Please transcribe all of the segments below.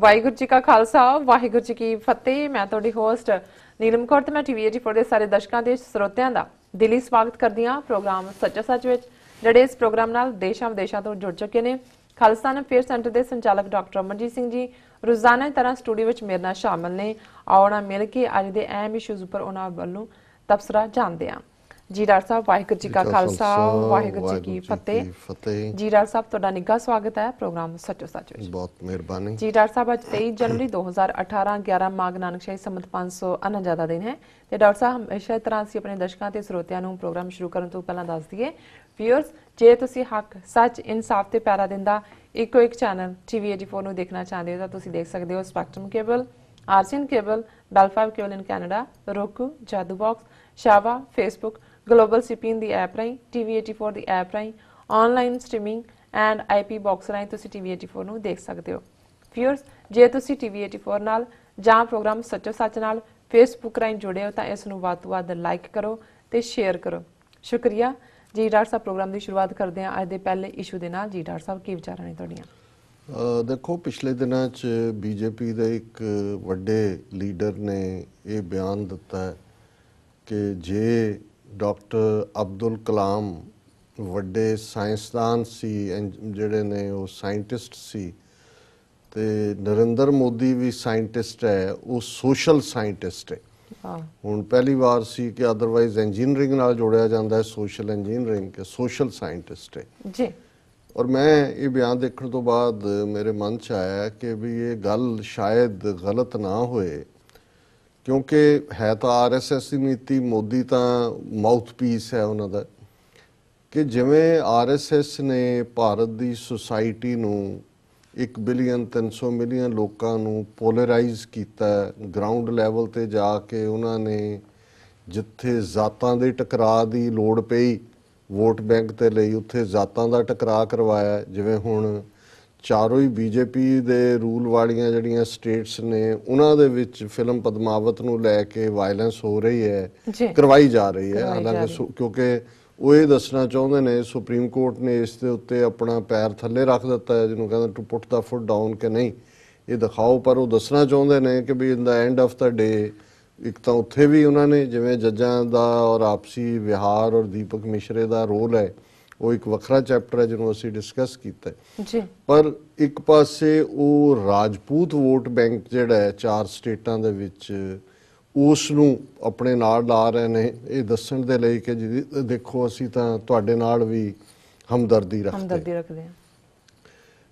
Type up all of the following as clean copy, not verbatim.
ਵਾਹਿਗੁਰੂ ਜੀ ਕਾ ਖਾਲਸਾ ਵਾਹਿਗੁਰੂ ਜੀ ਕੀ ਫਤਿਹ। ਮੈਂ ਤੁਹਾਡੀ ਹੋਸਟ ਨੀਲਮ ਕੌਰ ਤੇ ਮੈਂ TV84 ਦੇ ਸਾਰੇ ਦਰਸ਼ਕਾਂ ਦੇ ਸਰੋਤਿਆਂ ਦਾ ਦਿਲੀ ਸਵਾਗਤ ਕਰਦੀ ਹਾਂ ਪ੍ਰੋਗਰਾਮ ਸੱਚਾ ਸੱਚ ਵਿੱਚ, ਜਿਹੜੇ ਇਸ ਪ੍ਰੋਗਰਾਮ ਨਾਲ ਦੇਸ਼ਾਂ ਵਿਦੇਸ਼ਾਂ ਤੋਂ ਜੁੜ ਚੁੱਕੇ ਨੇ। ਖਾਲਸਾ ਅਫੇਅਰ ਸੈਂਟਰ ਦੇ ਸੰਚਾਲਕ ਡਾਕਟਰ ਅਮਰਜੀਤ ਸਿੰਘ ਜੀ ਰੋਜ਼ਾਨਾ ਦੀ ਤਰ੍ਹਾਂ ਸਟੂਡੀਓ ਵਿੱਚ ਮੇਰੇ ਨਾਲ ਸ਼ਾਮਲ ਨੇ। ਆਓ ਨਾ ਮਿਲ ਕੇ ਅੱਜ ਦੇ ਅਹਿਮ ਇਸ਼ੂਜ਼ ਉੱਪਰ ਉਹਨਾਂ ਵੱਲੋਂ ਤਬਸਰਾ ਜਾਣਦੇ ਹਾਂ। जी डॉक्टर साहब वाहिगुरू जी का खालसा वाहिगुरू जी की फतेह। जी डॉक्टर साहब तुहाडा निੱਘਾ ਸਵਾਗਤ है प्रोग्राम सचो सच ਵਿੱਚ। बहुत मेहरबानी जी डॉक्टर साहब ਅੱਜ 23 जनवरी 2018 11 ਮਾਘ ਨਾਨਕ ਸ਼ਾਹੀ ਸੰਮਤ 549 ਦਾ ਦਿਨ ਹੈ ਤੇ ਡਾਕਟਰ ਸਾਹਿਬ ਹਮੇਸ਼ਾ ਤਰ੍ਹਾਂ ਅਸੀਂ ਆਪਣੇ ਦਰਸ਼ਕਾਂ ਤੇ ਸਰੋਤਿਆਂ ਨੂੰ ਪ੍ਰੋਗਰਾਮ ਸ਼ੁਰੂ ਕਰਨ ਤੋਂ ਪਹਿਲਾਂ ਦੱਸ ਦਈਏ ਵਿਊਅਰਸ, ਜੇ ਤੁਸੀਂ ਹੱਕ ਸੱਚ ਇਨਸਾਫ ਤੇ ਪੈਰਾ ਦਿੰਦਾ ਇੱਕੋ ਇੱਕ ਚੈਨਲ TV84 ਨੂੰ ਦੇਖਣਾ ਚਾਹੁੰਦੇ ਹੋ ਤਾਂ ਤੁਸੀਂ ਦੇਖ ਸਕਦੇ ਹੋ spectrum cable, RCN cable, Bell 5 cable in Canada, roku, Jadoo box, ਸ਼ਾਵਾ, ਫੇਸਬੁੱਕ, ग्लोबल सीपीन दी ऐप राही, TV84 दी ऐप राही, online streaming and IP box राही तुसी TV84 ਨੂੰ देख सकते हो। व्यूअर्स, जे तुसी TV84 ਨਾਲ ਜਾਂ ਪ੍ਰੋਗਰਾਮ ਸੱਚੋ ਸੱਚ ਨਾਲ ਫੇਸਬੁੱਕ ਰਾਹੀਂ ਜੁੜੇ ਹੋ ਤਾਂ ਇਸ ਨੂੰ ਵੱਧ ਤੋਂ ਵੱਧ ਲਾਈਕ ਕਰੋ ਤੇ ਸ਼ੇਅਰ ਕਰੋ। ਸ਼ੁਕਰੀਆ ਜੀ। ਡਾਕਟਰ ਸਾਹਿਬ ਪ੍ਰੋਗਰਾਮ ਦੀ ਸ਼ੁਰੂਆਤ ਕਰਦੇ ਹਾਂ ਅੱਜ ਦੇ ਪਹਿਲੇ ਇਸ਼ੂ ਦੇ ਨਾਲ। ਜੀ ਡਾਕਟਰ ਸਾਹਿਬ ਕੀ ਵਿਚਾਰਾਂ ਨੇ ਤੁਹਾਡੀਆਂ? ਦੇਖੋ, ਪਿਛਲੇ ਦਿਨਾਂ 'ਚ BJP ਦੇ ਇੱਕ ਵੱਡੇ ਲੀਡਰ ਨੇ ਇਹ ਬਿਆਨ ਦਿੱਤਾ ਹੈ ਕਿ ਜੇ ਡਾਕਟਰ ਅਬਦੁਲ ਕਲਾਮ ਵੱਡੇ ਸਾਇੰਸਦਾਨ ਸੀ, ਜਿਹੜੇ ਨੇ ਉਹ ਸਾਇੰਟਿਸਟ ਸੀ, ਤੇ ਨਰਿੰਦਰ ਮੋਦੀ ਵੀ ਸਾਇੰਟਿਸਟ ਹੈ, ਉਹ ਸੋਸ਼ਲ ਸਾਇੰਟਿਸਟ ਹੈ। ਹੁਣ ਪਹਿਲੀ ਵਾਰ ਸੀ ਕਿ ਅਦਰਵਾਈਜ਼ ਇੰਜੀਨੀਅਰਿੰਗ ਨਾਲ ਜੋੜਿਆ ਜਾਂਦਾ ਹੈ ਸੋਸ਼ਲ ਇੰਜੀਨੀਅਰਿੰਗ, ਕਿ ਸੋਸ਼ਲ ਸਾਇੰਟਿਸਟ ਹੈ ਜੀ। ਔਰ ਮੈਂ ਇਹ ਬਿਆਨ ਦੇਖਣ ਤੋਂ ਬਾਅਦ ਮੇਰੇ ਮਨ 'ਚ ਆਇਆ ਕਿ ਵੀ ਇਹ ਗੱਲ ਸ਼ਾਇਦ ਗਲਤ ਨਾ ਹੋਏ, ਕਿਉਂਕਿ ਹੈ ਤਾਂ RSS ਦੀ ਨੀਤੀ, ਮੋਦੀ ਤਾਂ ਮਾਊਥ ਪੀਸ ਹੈ ਉਹਨਾਂ ਦਾ, ਕਿ ਜਿਵੇਂ RSS ਨੇ ਭਾਰਤ ਦੀ ਸੁਸਾਇਟੀ ਨੂੰ 1 ਬਿਲੀਅਨ 300 ਮਿਲੀਅਨ ਲੋਕਾਂ ਨੂੰ ਪੋਲਰਾਈਜ਼ ਕੀਤਾ, ਗਰਾਊਂਡ ਲੈਵਲ ਤੇ ਜਾ ਕੇ ਉਹਨਾਂ ਨੇ ਜਿੱਥੇ ਜ਼ਾਤਾਂ ਦੇ ਟਕਰਾਅ ਦੀ ਲੋੜ ਪਈ ਵੋਟ ਬੈਂਕ ਤੇ ਲਈ, ਉੱਥੇ ਜ਼ਾਤਾਂ ਦਾ ਟਕਰਾਅ ਕਰਵਾਇਆ। ਜਿਵੇਂ ਹੁਣ ਚਾਰੋਂ ਹੀ BJP ਦੇ ਰੂਲ ਵਾਲੀਆਂ ਜਿਹੜੀਆਂ ਸਟੇਟਸ ਨੇ ਉਹਨਾਂ ਦੇ ਵਿੱਚ ਫਿਲਮ ਪਦਮਾਵਤ ਨੂੰ ਲੈ ਕੇ ਵਾਇਲੈਂਸ ਹੋ ਰਹੀ ਹੈ, ਕਰਵਾਈ ਜਾ ਰਹੀ ਹੈ। ਹਾਲਾਂਕਿ ਕਿਉਂਕਿ ਉਹ ਇਹ ਦੱਸਣਾ ਚਾਹੁੰਦੇ ਨੇ, ਸੁਪਰੀਮ ਕੋਰਟ ਨੇ ਇਸ ਦੇ ਉੱਤੇ ਆਪਣਾ ਪੈਰ ਥੱਲੇ ਰੱਖ ਦਿੱਤਾ ਹੈ, ਜਿਹਨੂੰ ਕਹਿੰਦੇ to put the foot down, ਕਿ ਨਹੀਂ ਇਹ ਦਿਖਾਓ, ਪਰ ਉਹ ਦੱਸਣਾ ਚਾਹੁੰਦੇ ਨੇ ਕਿ ਵੀ ਇਨ ਦਾ ਐਂਡ ਆਫ ਦਾ ਡੇ ਇੱਕ ਤਾਂ ਉੱਥੇ ਵੀ ਉਹਨਾਂ ਨੇ ਜਿਵੇਂ ਜੱਜਾਂ ਦਾ ਔਰ ਆਪਸੀ ਵਿਹਾਰ ਔਰ ਦੀਪਕ ਮਿਸ਼ਰੇ ਦਾ ਰੋਲ ਹੈ, ਉਹ ਇੱਕ ਵੱਖਰਾ ਚੈਪਟਰ ਹੈ ਜਿਹਨੂੰ ਅਸੀਂ ਡਿਸਕਸ ਕੀਤਾ ਜੀ। ਪਰ ਇੱਕ ਪਾਸੇ ਉਹ ਰਾਜਪੂਤ ਵੋਟ ਬੈਂਕ ਜਿਹੜਾ ਹੈ 4 ਸਟੇਟਾਂ ਦੇ ਵਿੱਚ, ਉਸ ਨੂੰ ਆਪਣੇ ਨਾਲ ਲਾ ਰਹੇ ਨੇ ਇਹ ਦੱਸਣ ਦੇ ਲਈ ਕਿ ਜੀ ਦੇਖੋ ਅਸੀਂ ਤਾਂ ਤੁਹਾਡੇ ਨਾਲ ਵੀ ਹਮਦਰਦੀ ਰੱਖਦੇ ਹਾਂ।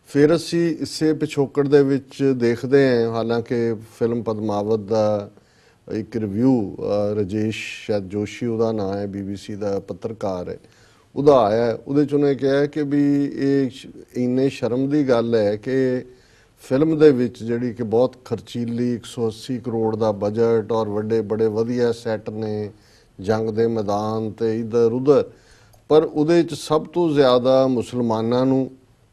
ਫਿਰ ਅਸੀਂ ਇਸੇ ਪਿਛੋਕੜ ਦੇ ਵਿੱਚ ਦੇਖਦੇ ਹਾਂ, ਹਾਲਾਂਕਿ ਫਿਲਮ ਪਦਮਾਵਤ ਦਾ ਇੱਕ ਰਿਵਿਊ ਰਜੇਸ਼ ਸ਼ਾਇਦ ਜੋਸ਼ੀ ਉਹਦਾ ਨਾਂ ਹੈ, BBC ਦਾ ਪੱਤਰਕਾਰ ਹੈ, ਉਹਦਾ ਆਇਆ, ਉਹਦੇ 'ਚ ਉਹਨੇ ਕਿਹਾ ਕਿ ਵੀ ਇਹ ਇੰਨੇ ਸ਼ਰਮ ਦੀ ਗੱਲ ਹੈ ਕਿ ਫਿਲਮ ਦੇ ਵਿੱਚ ਜਿਹੜੀ ਕਿ ਬਹੁਤ ਖਰਚੀਲੀ 180 ਕਰੋੜ ਦਾ ਬਜਟ ਔਰ ਵੱਡੇ ਬੜੇ ਵਧੀਆ ਸੈੱਟ ਨੇ, ਜੰਗ ਦੇ ਮੈਦਾਨ ਤੇ ਇੱਧਰ ਉੱਧਰ, ਪਰ ਉਹਦੇ 'ਚ ਸਭ ਤੋਂ ਜ਼ਿਆਦਾ ਮੁਸਲਮਾਨਾਂ ਨੂੰ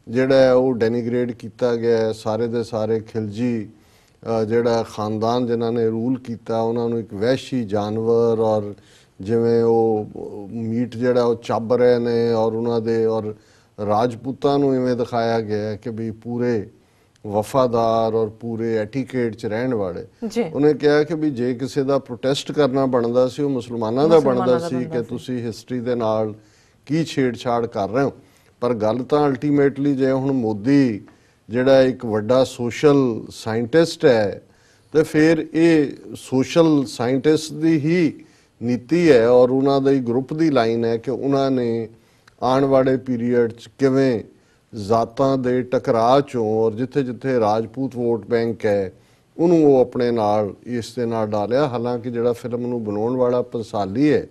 ਜਿਹੜਾ ਹੈ ਉਹ ਡੈਨੀਗ੍ਰੇਡ ਕੀਤਾ ਗਿਆ ਹੈ। ਸਾਰੇ ਦੇ ਸਾਰੇ ਖਿਲਜੀ ਜਿਹੜਾ ਖਾਨਦਾਨ ਜਿਨ੍ਹਾਂ ਨੇ ਰੂਲ ਕੀਤਾ, ਉਹਨਾਂ ਨੂੰ ਇੱਕ ਵਹਿਸ਼ੀ ਜਾਨਵਰ ਔਰ ਜਿਵੇਂ ਉਹ ਮੀਟ ਜਿਹੜਾ ਉਹ ਚੱਬ ਰਹੇ ਨੇ, ਔਰ ਉਹਨਾਂ ਦੇ ਔਰ ਰਾਜਪੂਤਾਂ ਨੂੰ ਇਵੇਂ ਦਿਖਾਇਆ ਗਿਆ ਕਿ ਵੀ ਪੂਰੇ ਵਫਾਦਾਰ ਔਰ ਪੂਰੇ ਐਟੀਕੇਟ 'ਚ ਰਹਿਣ ਵਾਲੇ। ਉਹਨੇ ਕਿਹਾ ਕਿ ਵੀ ਜੇ ਕਿਸੇ ਦਾ ਪ੍ਰੋਟੈਸਟ ਕਰਨਾ ਬਣਦਾ ਸੀ ਉਹ ਮੁਸਲਮਾਨਾਂ ਦਾ ਬਣਦਾ ਸੀ, ਕਿ ਤੁਸੀਂ ਹਿਸਟਰੀ ਦੇ ਨਾਲ ਕੀ ਛੇੜਛਾੜ ਕਰ ਰਹੇ ਹੋ। ਪਰ ਗੱਲ ਤਾਂ ਅਲਟੀਮੇਟਲੀ ਜੇ ਹੁਣ ਮੋਦੀ ਜਿਹੜਾ ਇੱਕ ਵੱਡਾ ਸੋਸ਼ਲ ਸਾਇੰਟਿਸਟ ਹੈ, ਤੇ ਫਿਰ ਇਹ ਸੋਸ਼ਲ ਸਾਇੰਟਿਸਟ ਦੀ ਹੀ ਨੀਤੀ ਹੈ ਔਰ ਉਹਨਾਂ ਦੇ ਗਰੁੱਪ ਦੀ ਲਾਈਨ ਹੈ ਕਿ ਉਹਨਾਂ ਨੇ ਆਉਣ ਵਾਲੇ ਪੀਰੀਅਡ 'ਚ ਕਿਵੇਂ ਜ਼ਾਤਾਂ ਦੇ ਟਕਰਾਅ 'ਚੋਂ ਔਰ ਜਿੱਥੇ ਜਿੱਥੇ ਰਾਜਪੂਤ ਵੋਟ ਬੈਂਕ ਹੈ ਉਹਨੂੰ ਉਹ ਆਪਣੇ ਨਾਲ ਇਸ ਦੇ ਨਾਲ ਡਾਲਿਆ। ਹਾਲਾਂਕਿ ਜਿਹੜਾ ਫਿਲਮ ਨੂੰ ਬਣਾਉਣ ਵਾਲਾ ਪੰਸਾਲੀ ਹੈ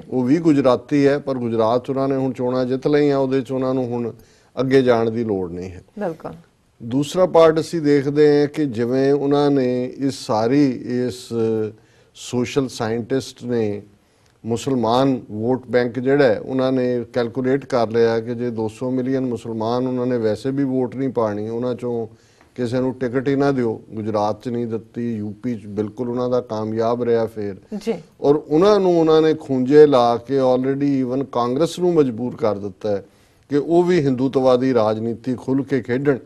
ਉਹ ਵੀ ਗੁਜਰਾਤੀ ਹੈ, ਪਰ ਗੁਜਰਾਤ 'ਚ ਉਹਨਾਂ ਨੇ ਹੁਣ ਚੋਣਾਂ ਜਿੱਤ ਲਈਆਂ, ਉਹਦੇ 'ਚ ਉਹਨਾਂ ਨੂੰ ਹੁਣ ਅੱਗੇ ਜਾਣ ਦੀ ਲੋੜ ਨਹੀਂ ਹੈ। ਬਿਲਕੁਲ। ਦੂਸਰਾ ਪਾਰਟ ਅਸੀਂ ਦੇਖਦੇ ਹਾਂ ਕਿ ਜਿਵੇਂ ਉਹਨਾਂ ਨੇ ਇਸ ਸੋਸ਼ਲ ਸਾਇੰਟਿਸਟ ਨੇ ਮੁਸਲਮਾਨ ਵੋਟ ਬੈਂਕ ਜਿਹੜਾ ਹੈ ਉਹਨਾਂ ਨੇ ਕੈਲਕੂਲੇਟ ਕਰ ਲਿਆ ਕਿ ਜੇ 200 ਮਿਲੀਅਨ ਮੁਸਲਮਾਨ ਉਹਨਾਂ ਨੇ ਵੈਸੇ ਵੀ ਵੋਟ ਨਹੀਂ ਪਾਣੀ, ਉਹਨਾਂ 'ਚੋਂ ਕਿਸੇ ਨੂੰ ਟਿਕਟ ਹੀ ਨਾ ਦਿਓ। ਗੁਜਰਾਤ 'ਚ ਨਹੀਂ ਦਿੱਤੀ, UP 'ਚ ਬਿਲਕੁਲ ਉਹਨਾਂ ਦਾ ਕਾਮਯਾਬ ਰਿਹਾ ਫਿਰ, ਔਰ ਉਹਨਾਂ ਨੇ ਖੂੰਜੇ ਲਾ ਕੇ ਆਲਰੇਡੀ ਈਵਨ ਕਾਂਗਰਸ ਨੂੰ ਮਜਬੂਰ ਕਰ ਦਿੱਤਾ ਹੈ ਕਿ ਉਹ ਵੀ ਹਿੰਦੂਤਵਾਦੀ ਰਾਜਨੀਤੀ ਖੁੱਲ੍ਹ ਕੇ ਖੇਡਣ।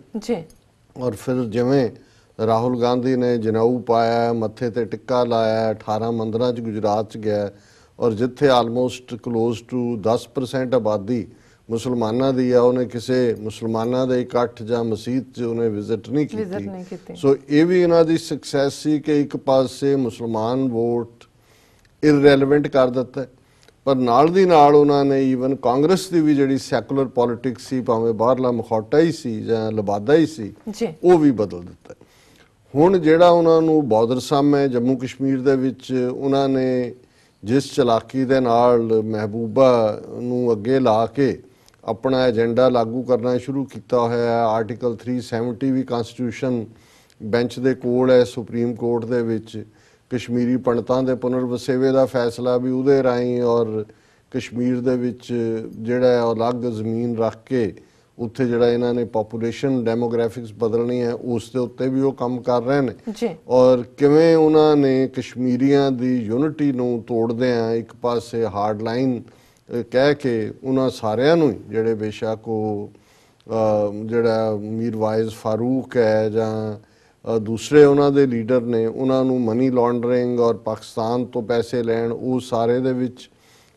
ਔਰ ਫਿਰ ਜਿਵੇਂ ਰਾਹੁਲ ਗਾਂਧੀ ਨੇ ਜਨੇਊ ਪਾਇਆ, ਮੱਥੇ ਤੇ ਟਿੱਕਾ ਲਾਇਆ, 18 ਮੰਦਰਾਂ 'ਚ ਗੁਜਰਾਤ 'ਚ ਗਿਆ, ਔਰ ਜਿੱਥੇ ਆਲਮੋਸਟ ਕਲੋਜ਼ ਟੂ 10% ਆਬਾਦੀ ਮੁਸਲਮਾਨਾਂ ਦੀ ਆ, ਉਹਨੇ ਕਿਸੇ ਮੁਸਲਮਾਨਾਂ ਦੇ ਇਕੱਠ ਜਾਂ ਮਸਜਿਦ 'ਚ ਉਹਨੇ ਵਿਜ਼ਿਟ ਨਹੀਂ ਕੀਤੀ। ਸੋ ਇਹ ਵੀ ਇਹਨਾਂ ਦੀ ਸਕਸੈਸ ਸੀ ਕਿ ਇੱਕ ਪਾਸੇ ਮੁਸਲਮਾਨ ਵੋਟ ਇਰਰੈਲੇਵੈਂਟ ਕਰ ਦਿੱਤਾ, ਪਰ ਨਾਲ ਦੀ ਨਾਲ ਉਹਨਾਂ ਨੇ ਈਵਨ ਕਾਂਗਰਸ ਦੀ ਵੀ ਜਿਹੜੀ ਸੈਕੂਲਰ ਪੋਲਿਟਿਕਸ ਸੀ, ਭਾਵੇਂ ਬਾਹਰਲਾ ਮਖੌਟਾ ਹੀ ਸੀ ਜਾਂ ਲਬਾਦਾ ਹੀ ਸੀ, ਉਹ ਵੀ ਬਦਲ ਦਿੱਤਾ। ਹੁਣ ਜਿਹੜਾ ਉਹਨਾਂ ਨੂੰ ਬਾਰਡਰ ਸਾਹਮਣੇ ਜੰਮੂ ਕਸ਼ਮੀਰ ਦੇ ਵਿੱਚ ਉਹਨਾਂ ਨੇ ਜਿਸ ਚਲਾਕੀ ਦੇ ਨਾਲ ਮਹਿਬੂਬਾ ਨੂੰ ਅੱਗੇ ਲਾ ਕੇ ਆਪਣਾ ਏਜੰਡਾ ਲਾਗੂ ਕਰਨਾ ਸ਼ੁਰੂ ਕੀਤਾ ਹੋਇਆ ਹੈ। ਆਰਟੀਕਲ 370 ਵੀ ਕਨਸਟੀਟਿਊਸ਼ਨ ਬੈਂਚ ਦੇ ਕੋਲ ਹੈ ਸੁਪਰੀਮ ਕੋਰਟ ਦੇ ਵਿੱਚ। ਕਸ਼ਮੀਰੀ ਪੰਡਤਾਂ ਦੇ ਪੁਨਰ ਵਸੇਵੇ ਦਾ ਫੈਸਲਾ ਵੀ ਉਹਦੇ ਰਾਹੀਂ, ਔਰ ਕਸ਼ਮੀਰ ਦੇ ਵਿੱਚ ਜਿਹੜਾ ਅਲੱਗ ਜ਼ਮੀਨ ਰੱਖ ਕੇ ਉੱਥੇ ਜਿਹੜਾ ਇਹਨਾਂ ਨੇ ਪੋਪੂਲੇਸ਼ਨ ਡੈਮੋਗ੍ਰਾਫਿਕਸ ਬਦਲਣੀ ਹੈ ਉਸ ਦੇ ਉੱਤੇ ਵੀ ਉਹ ਕੰਮ ਕਰ ਰਹੇ ਨੇ। ਔਰ ਕਿਵੇਂ ਉਹਨਾਂ ਨੇ ਕਸ਼ਮੀਰੀਆਂ ਦੀ ਯੂਨਿਟੀ ਨੂੰ ਤੋੜਦਿਆਂ ਇੱਕ ਪਾਸੇ ਹਾਰਡ ਲਾਈਨ ਕਹਿ ਕੇ ਉਹਨਾਂ ਸਾਰਿਆਂ ਨੂੰ ਜਿਹੜੇ ਬੇਸ਼ੱਕ ਉਹ ਜਿਹੜਾ ਮੀਰਵਾਇਜ਼ ਫਾਰੂਕ ਹੈ ਜਾਂ ਦੂਸਰੇ ਉਹਨਾਂ ਦੇ ਲੀਡਰ ਨੇ, ਉਹਨਾਂ ਨੂੰ ਮਨੀ ਲਾਂਡਰਿੰਗ ਔਰ ਪਾਕਿਸਤਾਨ ਤੋਂ ਪੈਸੇ ਲੈਣ, ਉਹ ਸਾਰੇ ਦੇ ਵਿੱਚ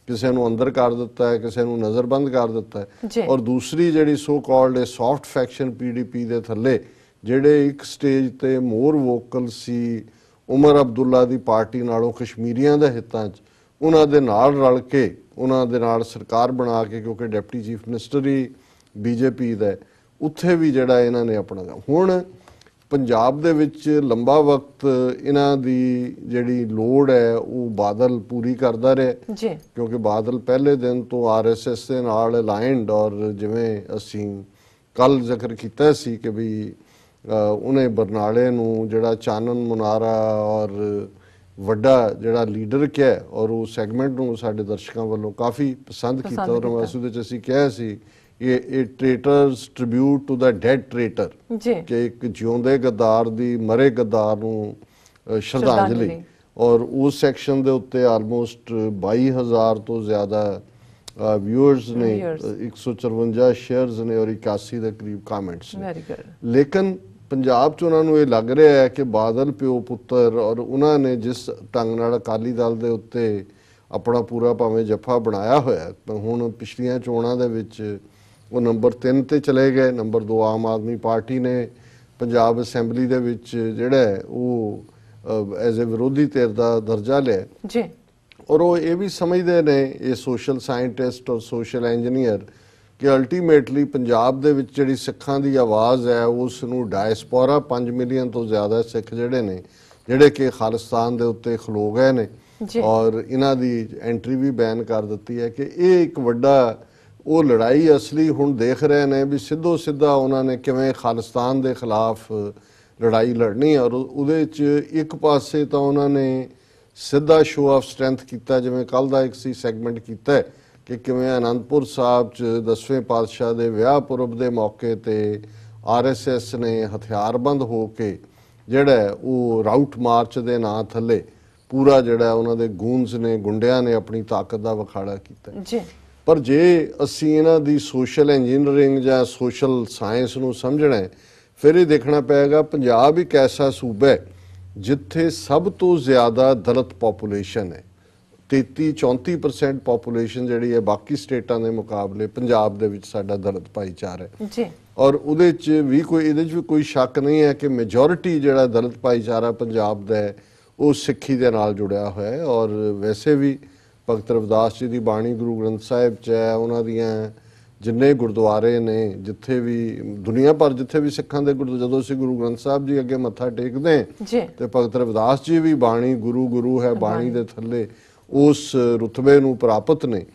ਕਿਸੇ ਨੂੰ ਅੰਦਰ ਕਰ ਦਿੱਤਾ ਹੈ, ਕਿਸੇ ਨੂੰ ਨਜ਼ਰਬੰਦ ਕਰ ਦਿੱਤਾ ਹੈ। ਔਰ ਦੂਸਰੀ ਜਿਹੜੀ so called soft faction PDP ਦੇ ਥੱਲੇ ਜਿਹੜੇ ਇੱਕ ਸਟੇਜ ਤੇ ਮੋਰ ਵੋਕਲ ਸੀ ਉਮਰ ਅਬਦੁੱਲਾ ਦੀ ਪਾਰਟੀ ਨਾਲੋਂ ਕਸ਼ਮੀਰੀਆਂ ਦੇ ਹਿੱਤਾਂ 'ਚ, ਉਹਨਾਂ ਦੇ ਨਾਲ ਰਲ ਕੇ ਉਹਨਾਂ ਦੇ ਨਾਲ ਸਰਕਾਰ ਬਣਾ ਕੇ, ਕਿਉਂਕਿ ਡਿਪਟੀ ਚੀਫ ਮਿਨਿਸਟਰ ਹੀ BJP ਦਾ, ਉੱਥੇ ਵੀ ਜਿਹੜਾ ਇਹਨਾਂ ਨੇ ਆਪਣਾ ਹੁਣ ਪੰਜਾਬ ਦੇ ਵਿੱਚ ਲੰਬਾ ਵਕਤ ਇਹਨਾਂ ਦੀ ਜਿਹੜੀ ਲੋੜ ਹੈ ਉਹ ਬਾਦਲ ਪੂਰੀ ਕਰਦਾ ਰਿਹਾ, ਕਿਉਂਕਿ ਬਾਦਲ ਪਹਿਲੇ ਦਿਨ ਤੋਂ RSS ਦੇ ਨਾਲ ਅਲਾਈਨਡ, ਔਰ ਜਿਵੇਂ ਅਸੀਂ ਕੱਲ ਜ਼ਿਕਰ ਕੀਤਾ ਸੀ ਕਿ ਵੀ ਉਹਨੇ ਬਰਨਾਲੇ ਨੂੰ ਜਿਹੜਾ ਚਾਨਣ ਮੁਨਾਰਾ ਔਰ ਵੱਡਾ ਜਿਹੜਾ ਲੀਡਰ ਕਿਹਾ, ਔਰ ਉਹ ਸੈਗਮੈਂਟ ਨੂੰ ਸਾਡੇ ਦਰਸ਼ਕਾਂ ਵੱਲੋਂ ਕਾਫੀ ਪਸੰਦ ਕੀਤਾ, ਔਰ ਉਸ ਵਿੱਚ ਅਸੀਂ ਕਿਹਾ ਸੀ ਇਹ ਟ੍ਰੇਟਰਸ ਟ੍ਰਿਬਿਊਟ ਟੂ ਦਾ ਡੈਡ ਟ੍ਰੇਟਰ, ਕਿ ਇੱਕ ਜਿਉਂਦੇ ਗੱਦਾਰ ਦੀ ਮਰੇ ਗੱਦਾਰ ਨੂੰ ਸ਼ਰਧਾਂਜਲੀ। ਔਰ ਉਸ ਸੈਕਸ਼ਨ ਦੇ ਉੱਤੇ ਆਲਮੋਸਟ 22,000 ਤੋਂ ਜ਼ਿਆਦਾ ਵਿਊਅਰਸ ਨੇ, 154 ਸ਼ੇਅਰਸ ਨੇ ਔਰ 81 ਦੇ ਕਰੀਬ ਕਮੈਂਟਸ ਨੇ। ਲੇਕਿਨ ਪੰਜਾਬ 'ਚ ਉਹਨਾਂ ਨੂੰ ਇਹ ਲੱਗ ਰਿਹਾ ਹੈ ਕਿ ਬਾਦਲ ਪਿਓ ਪੁੱਤਰ, ਔਰ ਉਹਨਾਂ ਨੇ ਜਿਸ ਢੰਗ ਨਾਲ ਅਕਾਲੀ ਦਲ ਦੇ ਉੱਤੇ ਆਪਣਾ ਪੂਰਾ ਭਾਵੇਂ ਜੱਫਾ ਬਣਾਇਆ ਹੋਇਆ, ਹੁਣ ਪਿਛਲੀਆਂ ਚੋਣਾਂ ਦੇ ਵਿੱਚ ਉਹ ਨੰਬਰ 3 ਤੇ ਚਲੇ ਗਏ। ਨੰਬਰ 2 ਆਮ ਆਦਮੀ ਪਾਰਟੀ ਨੇ ਪੰਜਾਬ ਅਸੈਂਬਲੀ ਦੇ ਵਿੱਚ ਜਿਹੜਾ ਉਹ ਐਜ਼ ਏ ਵਿਰੋਧੀ ਧਿਰ ਦਾ ਦਰਜਾ ਲਿਆ। ਔਰ ਉਹ ਇਹ ਵੀ ਸਮਝਦੇ ਨੇ ਇਹ ਸੋਸ਼ਲ ਸਾਇੰਟਿਸਟ ਔਰ ਸੋਸ਼ਲ ਇੰਜੀਨੀਅਰ ਕਿ ਅਲਟੀਮੇਟਲੀ ਪੰਜਾਬ ਦੇ ਵਿੱਚ ਜਿਹੜੀ ਸਿੱਖਾਂ ਦੀ ਆਵਾਜ਼ ਹੈ ਉਸ ਨੂੰ ਡਾਇਸਪੋਰਾ 5 ਮਿਲੀਅਨ ਤੋਂ ਜ਼ਿਆਦਾ ਸਿੱਖ ਜਿਹੜੇ ਨੇ, ਜਿਹੜੇ ਕਿ ਖਾਲਿਸਤਾਨ ਦੇ ਉੱਤੇ ਖਲੋ ਗਏ ਨੇ, ਔਰ ਇਹਨਾਂ ਦੀ ਐਂਟਰੀ ਵੀ ਬੈਨ ਕਰ ਦਿੱਤੀ ਹੈ, ਕਿ ਇਹ ਇੱਕ ਵੱਡਾ ਉਹ ਲੜਾਈ ਅਸਲੀ ਹੁਣ ਦੇਖ ਰਹੇ ਨੇ ਵੀ ਸਿੱਧੋ ਸਿੱਧਾ ਉਹਨਾਂ ਨੇ ਕਿਵੇਂ ਖਾਲਿਸਤਾਨ ਦੇ ਖਿਲਾਫ ਲੜਾਈ ਲੜਨੀ। ਔਰ ਉਹਦੇ 'ਚ ਇੱਕ ਪਾਸੇ ਤਾਂ ਉਹਨਾਂ ਨੇ ਸਿੱਧਾ ਸ਼ੋਅ ਆਫ ਸਟਰੈਂਥ ਕੀਤਾ, ਜਿਵੇਂ ਕੱਲ ਦਾ ਇੱਕ ਸੀ ਸੈਗਮੈਂਟ ਕੀਤਾ ਕਿ ਕਿਵੇਂ ਅਨੰਦਪੁਰ ਸਾਹਿਬ 'ਚ 10ਵੇਂ ਪਾਤਸ਼ਾਹ ਦੇ ਵਿਆਹ ਪੁਰਬ ਦੇ ਮੌਕੇ ਤੇ RSS ਨੇ ਹਥਿਆਰਬੰਦ ਹੋ ਕੇ ਜਿਹੜਾ ਉਹ ਰਾਊਟ ਮਾਰਚ ਦੇ ਨਾਂ ਥੱਲੇ ਪੂਰਾ ਜਿਹੜਾ ਉਹਨਾਂ ਦੇ ਗੂੰਜ ਨੇ, ਗੁੰਡਿਆਂ ਨੇ ਆਪਣੀ ਤਾਕਤ ਦਾ ਵਿਖਾੜਾ ਕੀਤਾ। ਪਰ ਜੇ ਅਸੀਂ ਇਹਨਾਂ ਦੀ ਸੋਸ਼ਲ ਇੰਜੀਨੀਅਰਿੰਗ ਜਾਂ ਸੋਸ਼ਲ ਸਾਇੰਸ ਨੂੰ ਸਮਝਣਾ ਹੈ, ਫਿਰ ਇਹ ਦੇਖਣਾ ਪਏਗਾ ਪੰਜਾਬ ਇੱਕ ਐਸਾ ਸੂਬਾ ਹੈ ਜਿੱਥੇ ਸਭ ਤੋਂ ਜ਼ਿਆਦਾ ਦਲਿਤ ਪੋਪੂਲੇਸ਼ਨ ਹੈ। 33-34% ਪੋਪੂਲੇਸ਼ਨ ਜਿਹੜੀ ਹੈ ਬਾਕੀ ਸਟੇਟਾਂ ਦੇ ਮੁਕਾਬਲੇ ਪੰਜਾਬ ਦੇ ਵਿੱਚ ਸਾਡਾ ਦਲਿਤ ਭਾਈਚਾਰਾ ਹੈ। ਔਰ ਉਹਦੇ 'ਚ ਵੀ ਇਹਦੇ 'ਚ ਵੀ ਕੋਈ ਸ਼ੱਕ ਨਹੀਂ ਹੈ ਕਿ ਮੈਜੋਰਿਟੀ ਜਿਹੜਾ ਦਲਿਤ ਭਾਈਚਾਰਾ ਪੰਜਾਬ ਦਾ ਹੈ ਉਹ ਸਿੱਖੀ ਦੇ ਨਾਲ ਜੁੜਿਆ ਹੋਇਆ ਹੈ। ਔਰ ਵੈਸੇ ਵੀ ਭਗਤ ਰਵਿਦਾਸ ਜੀ ਦੀ ਬਾਣੀ ਗੁਰੂ ਗ੍ਰੰਥ ਸਾਹਿਬ 'ਚ ਹੈ, ਉਹਨਾਂ ਦੀਆਂ ਜਿੰਨੇ ਗੁਰਦੁਆਰੇ ਨੇ, ਜਿੱਥੇ ਵੀ ਦੁਨੀਆ ਭਰ ਜਿੱਥੇ ਵੀ ਸਿੱਖਾਂ ਦੇ ਜਦੋਂ ਅਸੀਂ ਗੁਰੂ ਗ੍ਰੰਥ ਸਾਹਿਬ ਜੀ ਅੱਗੇ ਮੱਥਾ ਟੇਕਦੇ ਤੇ ਭਗਤ ਰਵਿਦਾਸ ਜੀ ਵੀ ਬਾਣੀ ਗੁਰੂ ਹੈ ਬਾਣੀ ਦੇ ਥੱਲੇ ਉਸ ਰੁਤਬੇ ਨੂੰ ਪ੍ਰਾਪਤ ਨੇ।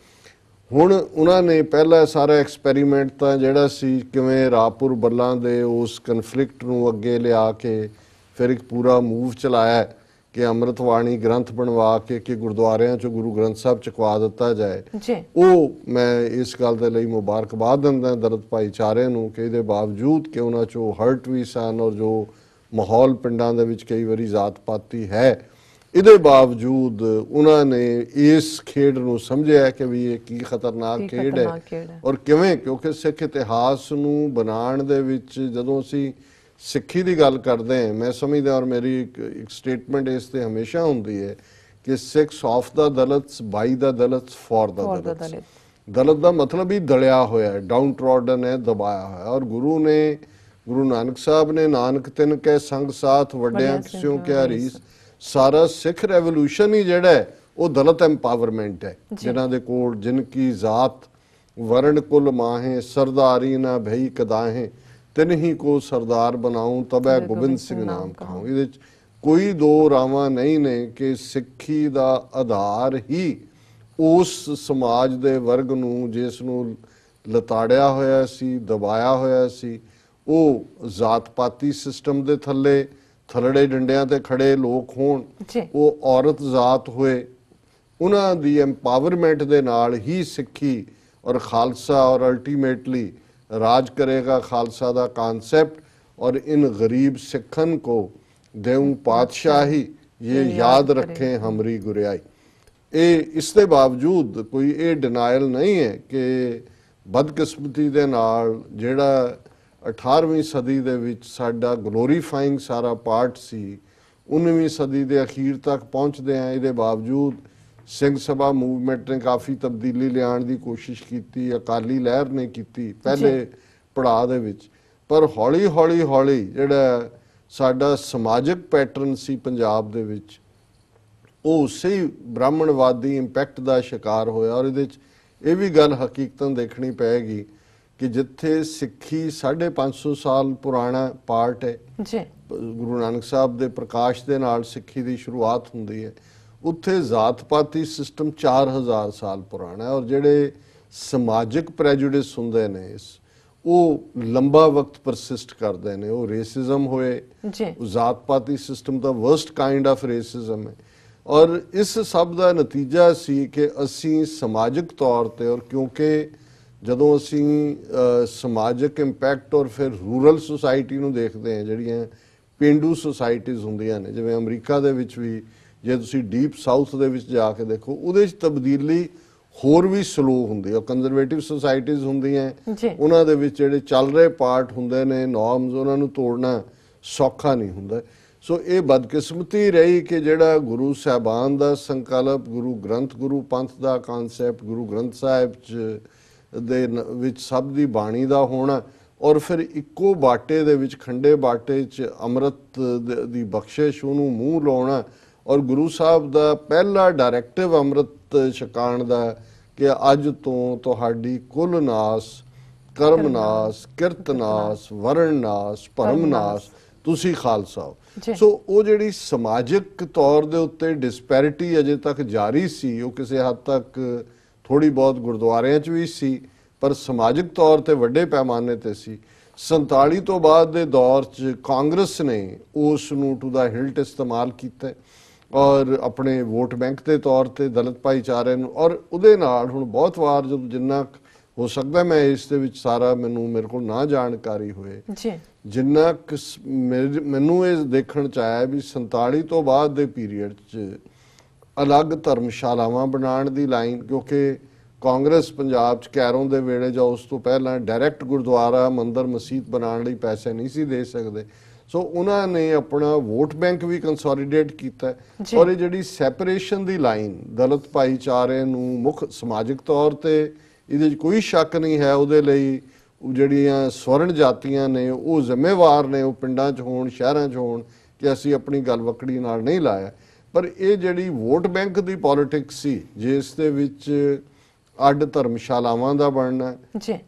ਹੁਣ ਉਹਨਾਂ ਨੇ ਪਹਿਲਾ ਸਾਰਾ ਐਕਸਪੈਰੀਮੈਂਟ ਤਾਂ ਜਿਹੜਾ ਸੀ ਕਿਵੇਂ ਰਾਪੁਰ ਬੱਲਾਂ ਦੇ ਉਸ ਕਨਫਲਿਕਟ ਨੂੰ ਅੱਗੇ ਲਿਆ ਕੇ ਫਿਰ ਇੱਕ ਪੂਰਾ ਮੂਵ ਚਲਾਇਆ ਕਿ ਅੰਮ੍ਰਿਤਵਾਣੀ ਗ੍ਰੰਥ ਬਣਵਾ ਕੇ ਕਿ ਗੁਰਦੁਆਰਿਆਂ 'ਚੋਂ ਗੁਰੂ ਗ੍ਰੰਥ ਸਾਹਿਬ ਚੁਕਵਾ ਦਿੱਤਾ ਜਾਏ। ਉਹ ਮੈਂ ਇਸ ਗੱਲ ਦੇ ਲਈ ਮੁਬਾਰਕਬਾਦ ਦਿੰਦਾ ਦਲਿਤ ਭਾਈਚਾਰੇ ਨੂੰ ਕਿ ਇਹਦੇ ਬਾਵਜੂਦ ਕਿ ਉਹਨਾਂ 'ਚੋਂ ਹਰਟ ਵੀ ਸਨ ਔਰ ਜੋ ਮਾਹੌਲ ਪਿੰਡਾਂ ਦੇ ਵਿੱਚ ਕਈ ਵਾਰੀ ਜ਼ਾਤ ਪਾਤੀ ਹੈ, ਇਹਦੇ ਬਾਵਜੂਦ ਉਹਨਾਂ ਨੇ ਇਸ ਖੇਡ ਨੂੰ ਸਮਝਿਆ ਕਿ ਵੀ ਇਹ ਕੀ ਖਤਰਨਾਕ ਖੇਡ ਹੈ ਔਰ ਕਿਵੇਂ, ਕਿਉਂਕਿ ਸਿੱਖ ਇਤਿਹਾਸ ਨੂੰ ਬਣਾਉਣ ਦੇ ਵਿੱਚ ਜਦੋਂ ਅਸੀਂ ਸਿੱਖੀ ਦੀ ਗੱਲ ਕਰਦੇ ਹਾਂ, ਮੈਂ ਸਮਝਦਾ ਔਰ ਮੇਰੀ ਇੱਕ ਸਟੇਟਮੈਂਟ ਇਸ ਤੇ ਹਮੇਸ਼ਾ ਹੁੰਦੀ ਹੈ ਕਿ Sikhs of the Dalits by the Dalits for the Dalits. Dalit ਦਾ ਮਤਲਬ ਹੀ ਦਲਿਆ ਹੋਇਆ ਹੈ, ਡਾਊਨ ਟਰੋਡਨ ਹੈ, ਦਬਾਇਆ ਹੋਇਆ। ਔਰ ਗੁਰੂ ਨਾਨਕ ਸਾਹਿਬ ਨੇ ਨਾਨਕ ਤਿੰਨ ਕੈ ਸੰਗ ਸਾਥ ਵੱਡਿਆਂ ਸਿਉ ਕਿਆ ਰੀਸ, ਸਾਰਾ ਸਿੱਖ ਰੈਵੋਲੂਸ਼ਨ ਹੀ ਜਿਹੜਾ ਹੈ ਉਹ ਦਲਿਤ ਐਮਪਾਵਰਮੈਂਟ ਹੈ, ਜਿਨ੍ਹਾਂ ਦੇ ਕੋਲ ਜਿਨ ਕੀ ਜ਼ਾਤ ਵਰਣ ਕੁਲ ਮਾਹੇ ਸਰਦਾਰੀ ਨਾ ਭਈ ਕਦਾਹੇ ਤਿਨ ਹੀ ਕੋ ਸਰਦਾਰ ਬਣਾਉ ਤਬੈ ਗੋਬਿੰਦ ਸਿੰਘ ਨਾਮ ਕਹਾਉ। ਇਹਦੇ ਚ ਕੋਈ ਦੋ ਰਾਵਾਂ ਨਹੀਂ ਨੇ ਕਿ ਸਿੱਖੀ ਦਾ ਆਧਾਰ ਹੀ ਉਸ ਸਮਾਜ ਦੇ ਵਰਗ ਨੂੰ ਜਿਸ ਨੂੰ ਲਤਾੜਿਆ ਹੋਇਆ ਸੀ, ਦਬਾਇਆ ਹੋਇਆ ਸੀ, ਉਹ ਜ਼ਾਤ ਪਾਤੀ ਸਿਸਟਮ ਦੇ ਥੱਲੜੇ ਡੰਡਿਆਂ ਤੇ ਖੜੇ ਲੋਕ ਹੋਣ, ਉਹ ਔਰਤ ਜ਼ਾਤ ਹੋਏ, ਉਹਨਾਂ ਦੀ ਐਮਪਾਵਰਮੈਂਟ ਦੇ ਨਾਲ ਹੀ ਸਿੱਖੀ ਔਰ ਖਾਲਸਾ ਔਰ ਅਲਟੀਮੇਟਲੀ राज करेगा खालसा दा कॉन्सेप्ट। और इन गरीब सिखन को देऊं पातशाही ये याद रखें हमरी गुरियाई। इसके बावजूद कोई ये डिनायल नहीं है कि बदकिस्मती दे नाल जिहड़ा 18वीं सदी दे विच साडा ग्लोरीफाइंग सारा पार्ट सी 19वीं सदी दे अखीर तक पहुँचदे हैं, इहदे बावजूद सिंह सभा मूवमेंट ने काफ़ी तब्दीली लियाण दी कोशिश की, अकाली लहर ने की पहले पड़ाव दे विच, पर हौली हौली हौली जिहड़ा साडा समाजिक पैटर्न सी पंजाब दे विच ਉਹ ਉਸੇ ਹੀ ਬ੍ਰਾਹਮਣਵਾਦੀ ਇੰਪੈਕਟ ਦਾ ਸ਼ਿਕਾਰ ਹੋਇਆ। ਔਰ ਇਹਦੇ 'ਚ ਇਹ ਵੀ ਗੱਲ ਹਕੀਕਤਨ ਦੇਖਣੀ ਪਏਗੀ ਕਿ ਜਿੱਥੇ ਸਿੱਖੀ 550 ਸਾਲ ਪੁਰਾਣਾ ਪਾਰਟ ਹੈ ਜੀ, ਗੁਰੂ ਨਾਨਕ ਸਾਹਿਬ ਦੇ ਪ੍ਰਕਾਸ਼ ਦੇ ਨਾਲ ਸਿੱਖੀ ਦੀ ਸ਼ੁਰੂਆਤ ਹੁੰਦੀ ਹੈ, ਉੱਥੇ ਜ਼ਾਤ ਪਾਤੀ ਸਿਸਟਮ 4000 ਸਾਲ ਪੁਰਾਣਾ ਹੈ। ਔਰ ਜਿਹੜੇ ਸਮਾਜਿਕ ਪ੍ਰੈਜੁਡਿਸ ਹੁੰਦੇ ਨੇ ਉਹ ਲੰਬਾ ਵਕਤ ਪਰਸਿਸਟ ਕਰਦੇ ਨੇ। ਉਹ ਰੇਸਿਜ਼ਮ ਹੋਏ, ਜ਼ਾਤ ਪਾਤੀ system the worst kind of racism ਹੈ। ਔਰ ਇਸ ਸਭ ਦਾ ਨਤੀਜਾ ਸੀ ਕਿ ਅਸੀਂ ਸਮਾਜਿਕ ਤੌਰ ਤੇ, ਔਰ ਕਿਉਂਕਿ ਜਦੋਂ ਅਸੀਂ ਸਮਾਜਿਕ ਇੰਪੈਕਟ ਔਰ ਫਿਰ ਰੂਰਲ ਸੁਸਾਇਟੀ ਨੂੰ ਦੇਖਦੇ ਹਾਂ, ਜਿਹੜੀਆਂ ਪੇਂਡੂ ਸੁਸਾਇਟੀਜ਼ ਹੁੰਦੀਆਂ ਨੇ, ਜਿਵੇਂ ਅਮਰੀਕਾ ਦੇ ਵਿੱਚ ਵੀ ਜੇ ਤੁਸੀਂ ਡੀਪ ਸਾਊਥ ਦੇ ਵਿੱਚ ਜਾ ਕੇ ਦੇਖੋ, ਉਹਦੇ 'ਚ ਤਬਦੀਲੀ ਹੋਰ ਵੀ ਸਲੋ ਹੁੰਦੀ ਹੈ। ਕੰਜ਼ਰਵੇਟਿਵ ਸੁਸਾਇਟੀਜ਼ ਹੁੰਦੀਆਂ, ਉਹਨਾਂ ਦੇ ਵਿੱਚ ਜਿਹੜੇ ਚੱਲ ਰਹੇ ਪਾਰਟ ਹੁੰਦੇ ਨੇ, ਨੋਰਮਸ, ਉਹਨਾਂ ਨੂੰ ਤੋੜਨਾ ਸੌਖਾ ਨਹੀਂ ਹੁੰਦਾ। ਸੋ ਇਹ ਬਦਕਿਸਮਤੀ ਰਹੀ ਕਿ ਜਿਹੜਾ ਗੁਰੂ ਸਾਹਿਬਾਨ ਦਾ ਸੰਕਲਪ, ਗੁਰੂ ਪੰਥ ਦਾ ਕਾਨਸੈਪਟ, ਗੁਰੂ ਗ੍ਰੰਥ ਸਾਹਿਬ ਦੇ ਵਿੱਚ ਸਭ ਦੀ ਬਾਣੀ ਦਾ ਹੋਣਾ, ਔਰ ਫਿਰ ਇੱਕੋ ਬਾਟੇ ਦੇ ਵਿੱਚ, ਖੰਡੇ ਬਾਟੇ 'ਚ ਅੰਮ੍ਰਿਤ ਦੀ ਬਖਸ਼ਿਸ਼, ਉਹਨੂੰ ਮੂੰਹ ਲਾਉਣਾ, ਔਰ ਗੁਰੂ ਸਾਹਿਬ ਦਾ ਪਹਿਲਾ ਡਾਇਰੈਕਟਿਵ ਅੰਮ੍ਰਿਤ ਛਕਾਉਣ ਦਾ ਕਿ ਅੱਜ ਤੋਂ ਤੁਹਾਡੀ ਕੁਲ ਨਾਸ, ਕਰਮ ਨਾਸ, ਕਿਰਤ ਨਾਸ, ਵਰਣ ਨਾਸ, ਭਰਮ ਨਾਸ, ਤੁਸੀਂ ਖਾਲਸਾ ਹੋ। ਸੋ ਉਹ ਜਿਹੜੀ ਸਮਾਜਿਕ ਤੌਰ ਦੇ ਉੱਤੇ ਡਿਸਪੈਰਿਟੀ ਅਜੇ ਤੱਕ ਜਾਰੀ ਸੀ, ਉਹ ਕਿਸੇ ਹੱਦ ਤੱਕ ਥੋੜੀ ਬਹੁਤ ਗੁਰਦੁਆਰਿਆਂ 'ਚ ਵੀ ਸੀ, ਪਰ ਸਮਾਜਿਕ ਤੌਰ ਤੇ ਵੱਡੇ ਪੈਮਾਨੇ ਤੇ ਸੀ। 47 ਤੋਂ ਬਾਅਦ ਦੇ ਦੌਰ 'ਚ ਕਾਂਗਰਸ ਨੇ ਉਸ ਨੂੰ ਟੂ ਦਾ ਹਿਲਟ ਇਸਤੇਮਾਲ ਕੀਤਾ ਔਰ ਆਪਣੇ ਵੋਟ ਬੈਂਕ ਦੇ ਤੌਰ ਤੇ ਦਲਿਤ ਭਾਈਚਾਰੇ ਨੂੰ, ਔਰ ਉਹਦੇ ਨਾਲ ਹੁਣ ਬਹੁਤ ਵਾਰ ਜਦੋਂ ਜਿੰਨਾ ਹੋ ਸਕਦਾ, ਮੈਂ ਇਸ ਦੇ ਵਿੱਚ ਸਾਰਾ ਮੇਰੇ ਕੋਲ ਨਾ ਜਾਣਕਾਰੀ ਹੋਏ, ਜਿੰਨਾ ਮੈਨੂੰ ਇਹ ਦੇਖਣ 'ਚ ਆਇਆ ਵੀ 47 ਤੋਂ ਬਾਅਦ ਦੇ ਪੀਰੀਅਡ 'ਚ ਅਲੱਗ ਧਰਮਸ਼ਾਲਾਵਾਂ ਬਣਾਉਣ ਦੀ ਲਾਈਨ, ਕਿਉਂਕਿ ਕਾਂਗਰਸ ਪੰਜਾਬ 'ਚ ਕੈਰੋਂ ਦੇ ਵੇਲੇ ਜਾਂ ਉਸ ਤੋਂ ਪਹਿਲਾਂ ਡਾਇਰੈਕਟ ਗੁਰਦੁਆਰਾ, ਮੰਦਰ, ਮਸੀਤ ਬਣਾਉਣ ਲਈ ਪੈਸੇ ਨਹੀਂ ਸੀ ਦੇ ਸਕਦੇ। ਸੋ ਉਹਨਾਂ ਨੇ ਆਪਣਾ ਵੋਟ ਬੈਂਕ ਵੀ ਕੰਸੋਲੀਡੇਟ ਕੀਤਾ। ਔਰ ਇਹ ਜਿਹੜੀ ਸੈਪਰੇਸ਼ਨ ਦੀ ਲਾਈਨ ਦਲਿਤ ਭਾਈਚਾਰੇ ਨੂੰ ਮੁੱਖ ਸਮਾਜਿਕ ਤੌਰ ਤੇ, ਇਹਦੇ 'ਚ ਕੋਈ ਸ਼ੱਕ ਨਹੀਂ ਹੈ, ਉਹਦੇ ਲਈ ਜਿਹੜੀਆਂ ਸਵਰਨ ਜਾਤੀਆਂ ਨੇ ਉਹ ਜ਼ਿੰਮੇਵਾਰ ਨੇ, ਉਹ ਪਿੰਡਾਂ 'ਚ ਹੋਣ, ਸ਼ਹਿਰਾਂ 'ਚ ਹੋਣ, ਕਿ ਅਸੀਂ ਆਪਣੀ ਗੱਲ ਵਕੜੀ ਨਾਲ ਨਹੀਂ ਲਾਇਆ। ਪਰ ਇਹ ਜਿਹੜੀ ਵੋਟ ਬੈਂਕ ਦੀ ਪੋਲਿਟਿਕਸ ਸੀ, ਜਿਸ ਦੇ ਵਿੱਚ ਅੱਡ ਧਰਮਸ਼ਾਲਾਵਾਂ ਦਾ ਬਣਨਾ,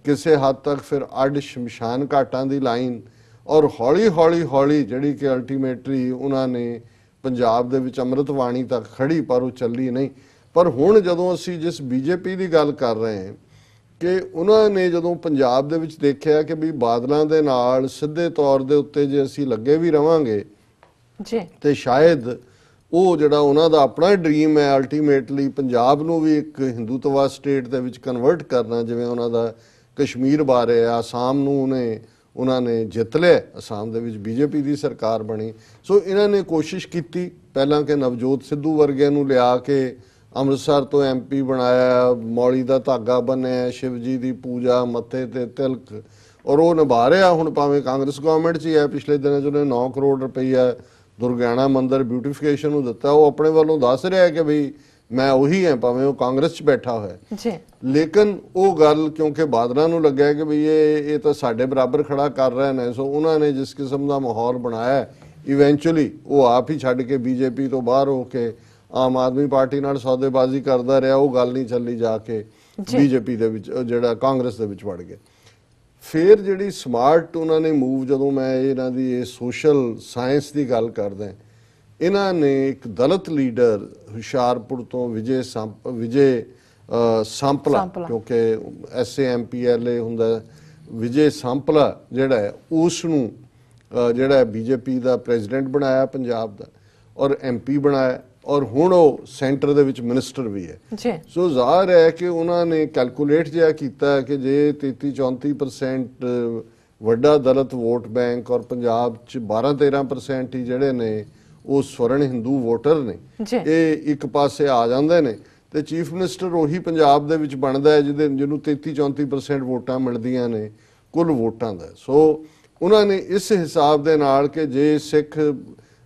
ਕਿਸੇ ਹੱਦ ਤੱਕ ਫਿਰ ਅੱਡ ਸ਼ਮਸ਼ਾਨ ਘਾਟਾਂ ਦੀ ਲਾਈਨ, ਔਰ ਹੌਲੀ ਹੌਲੀ ਹੌਲੀ ਜਿਹੜੀ ਕਿ ਅਲਟੀਮੇਟਲੀ ਉਹਨਾਂ ਨੇ ਪੰਜਾਬ ਦੇ ਵਿੱਚ ਅੰਮ੍ਰਿਤ ਬਾਣੀ ਤੱਕ ਖੜੀ, ਪਰ ਉਹ ਚੱਲੀ ਨਹੀਂ। ਪਰ ਹੁਣ ਜਦੋਂ ਅਸੀਂ ਜਿਸ ਬੀਜੇਪੀ ਦੀ ਗੱਲ ਕਰ ਰਹੇ ਹਾਂ, ਕਿ ਉਹਨਾਂ ਨੇ ਜਦੋਂ ਪੰਜਾਬ ਦੇ ਵਿੱਚ ਦੇਖਿਆ ਕਿ ਵੀ ਬਾਦਲਾਂ ਦੇ ਨਾਲ ਸਿੱਧੇ ਤੌਰ ਦੇ ਉੱਤੇ ਜੇ ਅਸੀਂ ਲੱਗੇ ਵੀ ਰਵਾਂਗੇ ਤੇ ਸ਼ਾਇਦ ਉਹ ਜਿਹੜਾ ਉਹਨਾਂ ਦਾ ਆਪਣਾ ਡ੍ਰੀਮ ਹੈ ਅਲਟੀਮੇਟਲੀ ਪੰਜਾਬ ਨੂੰ ਵੀ ਇੱਕ ਹਿੰਦੂਤਵਾ ਸਟੇਟ ਦੇ ਵਿੱਚ ਕਨਵਰਟ ਕਰਨਾ, ਜਿਵੇਂ ਉਹਨਾਂ ਦਾ ਕਸ਼ਮੀਰ ਬਾਰੇ, ਆਸਾਮ ਨੂੰ ਉਹਨਾਂ ਨੇ ਜਿੱਤ ਲਿਆ, ਆਸਾਮ ਦੇ ਵਿੱਚ ਬੀਜੇਪੀ ਦੀ ਸਰਕਾਰ ਬਣੀ। ਸੋ ਇਹਨਾਂ ਨੇ ਕੋਸ਼ਿਸ਼ ਕੀਤੀ ਪਹਿਲਾਂ ਕਿ ਨਵਜੋਤ ਸਿੱਧੂ ਵਰਗਿਆਂ ਨੂੰ ਲਿਆ ਕੇ ਅੰਮ੍ਰਿਤਸਰ ਤੋਂ MP ਬਣਾਇਆ, ਮੌਲੀ ਦਾ ਧਾਗਾ ਬੰਨਿਆ, ਸ਼ਿਵ ਜੀ ਦੀ ਪੂਜਾ, ਮੱਥੇ ਤੇ ਤਿਲਕ, ਔਰ ਉਹ ਨਿਭਾ ਰਿਹਾ। ਹੁਣ ਭਾਵੇਂ ਕਾਂਗਰਸ ਗਵਰਨਮੈਂਟ 'ਚ ਹੀ ਹੈ, ਪਿਛਲੇ ਦਿਨਾਂ 'ਚ ਉਹਨੇ 9 ਕਰੋੜ ਰੁਪਈਆ ਦੁਰਗਿਆਣਾ ਮੰਦਿਰ ਬਿਊਟੀਫਿਕੇਸ਼ਨ ਨੂੰ ਦਿੱਤਾ। ਉਹ ਆਪਣੇ ਵੱਲੋਂ ਦੱਸ ਰਿਹਾ ਕਿ ਵੀ ਮੈਂ ਉਹੀ ਹਾਂ, ਭਾਵੇਂ ਉਹ ਕਾਂਗਰਸ 'ਚ ਬੈਠਾ ਹੋਇਆ ਜੀ। ਲੇਕਿਨ ਉਹ ਗੱਲ ਕਿਉਂਕਿ ਬਾਦਲਾਂ ਨੂੰ ਲੱਗਿਆ ਕਿ ਵੀ ਇਹ ਤਾਂ ਸਾਡੇ ਬਰਾਬਰ ਖੜਾ ਕਰ ਰਹੇ ਨੇ, ਸੋ ਉਹਨਾਂ ਨੇ ਜਿਸ ਕਿਸਮ ਦਾ ਮਾਹੌਲ ਬਣਾਇਆ ਇਵੈਂਚੁਅਲੀ ਉਹ ਆਪ ਹੀ ਛੱਡ ਕੇ ਬੀਜੇਪੀ ਤੋਂ ਬਾਹਰ ਹੋ ਕੇ ਆਮ ਆਦਮੀ ਪਾਰਟੀ ਨਾਲ ਸੌਦੇਬਾਜ਼ੀ ਕਰਦਾ ਰਿਹਾ। ਉਹ ਗੱਲ ਨਹੀਂ ਚੱਲੀ, ਜਾ ਕੇ ਬੀਜੇਪੀ ਦੇ ਵਿੱਚ ਜਿਹੜਾ ਕਾਂਗਰਸ ਦੇ ਵਿੱਚ ਵੜ ਗਏ। ਫਿਰ ਜਿਹੜੀ ਸਮਾਰਟ ਉਹਨਾਂ ਨੇ ਮੂਵ, ਜਦੋਂ ਮੈਂ ਇਹਨਾਂ ਦੀ ਇਹ ਸੋਸ਼ਲ ਸਾਇੰਸ ਦੀ ਗੱਲ ਕਰਦਾ, ਇਹਨਾਂ ਨੇ ਇੱਕ ਦਲਿਤ ਲੀਡਰ ਹੁਸ਼ਿਆਰਪੁਰ ਤੋਂ ਵਿਜੇ ਸਾਂਪਲਾ, ਕਿਉਂਕਿ SAMPLA ਹੁੰਦਾ, ਵਿਜੇ ਸਾਂਪਲਾ ਜਿਹੜਾ ਹੈ ਉਸ ਨੂੰ ਜਿਹੜਾ ਬੀਜੇਪੀ ਦਾ ਪ੍ਰੈਜ਼ੀਡੈਂਟ ਬਣਾਇਆ ਪੰਜਾਬ ਦਾ, ਔਰ MP ਬਣਾਇਆ, ਔਰ ਹੁਣ ਉਹ ਸੈਂਟਰ ਦੇ ਵਿੱਚ ਮਿਨਿਸਟਰ ਵੀ ਹੈ। ਸੋ ਜ਼ਾਹਰ ਹੈ ਕਿ ਉਹਨਾਂ ਨੇ ਕੈਲਕੂਲੇਟ ਜਿਹਾ ਕੀਤਾ ਕਿ ਜੇ 33-34% ਵੱਡਾ ਦਲਿਤ ਵੋਟ ਬੈਂਕ, ਔਰ ਪੰਜਾਬ 'ਚ 12-13% ਹੀ ਜਿਹੜੇ ਨੇ ਉਹ ਸਵਰਨ ਹਿੰਦੂ ਵੋਟਰ ਨੇ, ਇਹ ਇੱਕ ਪਾਸੇ ਆ ਜਾਂਦੇ ਨੇ ਤੇ ਚੀਫ ਮਿਨਿਸਟਰ ਉਹੀ ਪੰਜਾਬ ਦੇ ਵਿੱਚ ਬਣਦਾ ਹੈ ਜਿਹਨੂੰ 33-34% ਵੋਟਾਂ ਮਿਲਦੀਆਂ ਨੇ ਕੁੱਲ ਵੋਟਾਂ ਦਾ। ਸੋ ਉਹਨਾਂ ਨੇ ਇਸ ਹਿਸਾਬ ਦੇ ਨਾਲ ਕਿ ਜੇ ਸਿੱਖ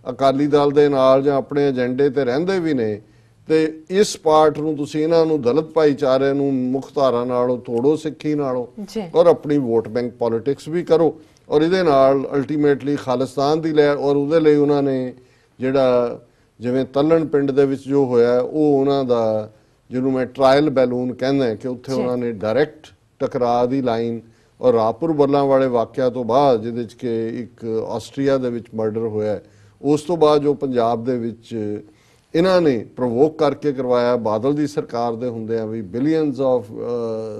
ਅਕਾਲੀ ਦਲ ਦੇ ਨਾਲ ਜਾਂ ਆਪਣੇ ਏਜੰਡੇ ਤੇ ਰਹਿੰਦੇ ਵੀ ਨੇ ਤੇ ਇਸ ਪਾਰਟ ਨੂੰ ਤੁਸੀਂ ਇਹਨਾਂ ਨੂੰ ਦਲਿਤ ਭਾਈਚਾਰੇ ਨੂੰ ਮੁੱਖ ਧਾਰਾ ਨਾਲੋਂ ਤੋੜੋ, ਸਿੱਖੀ ਨਾਲੋਂ, ਔਰ ਆਪਣੀ ਵੋਟ ਬੈਂਕ ਪੋਲਿਟਿਕਸ ਵੀ ਕਰੋ, ਔਰ ਇਹਦੇ ਨਾਲ ਅਲਟੀਮੇਟਲੀ ਖਾਲਿਸਤਾਨ ਦੀ ਲਹਿਰ। ਔਰ ਉਹਦੇ ਲਈ ਉਹਨਾਂ ਨੇ ਜਿਹੜਾ ਜਿਵੇਂ ਤਲਣ ਪਿੰਡ ਦੇ ਵਿੱਚ ਜੋ ਹੋਇਆ, ਉਹ ਉਹਨਾਂ ਦਾ ਜਿਹਨੂੰ ਮੈਂ ਟਰਾਇਲ ਬੈਲੂਨ ਕਹਿੰਦਾ ਕਿ ਉੱਥੇ ਉਹਨਾਂ ਨੇ ਡਾਇਰੈਕਟ ਟਕਰਾਅ ਦੀ ਲਾਈਨ, ਔਰ ਰਾਪੁਰ ਬੱਲਾਂ ਵਾਲੇ ਵਾਕਿਆ ਤੋਂ ਬਾਅਦ ਜਿਹਦੇ 'ਚ ਕਿ ਇੱਕ ਆਸਟਰੀਆ ਦੇ ਵਿੱਚ ਮਰਡਰ ਹੋਇਆ, ਉਸ ਤੋਂ ਬਾਅਦ ਜੋ ਪੰਜਾਬ ਦੇ ਵਿੱਚ ਇਹਨਾਂ ਨੇ ਪ੍ਰੋਵੋਕ ਕਰਕੇ ਕਰਵਾਇਆ ਬਾਦਲ ਦੀ ਸਰਕਾਰ ਦੇ ਹੁੰਦਿਆਂ ਵੀ ਬਿਲੀਅਨਸ ਆਫ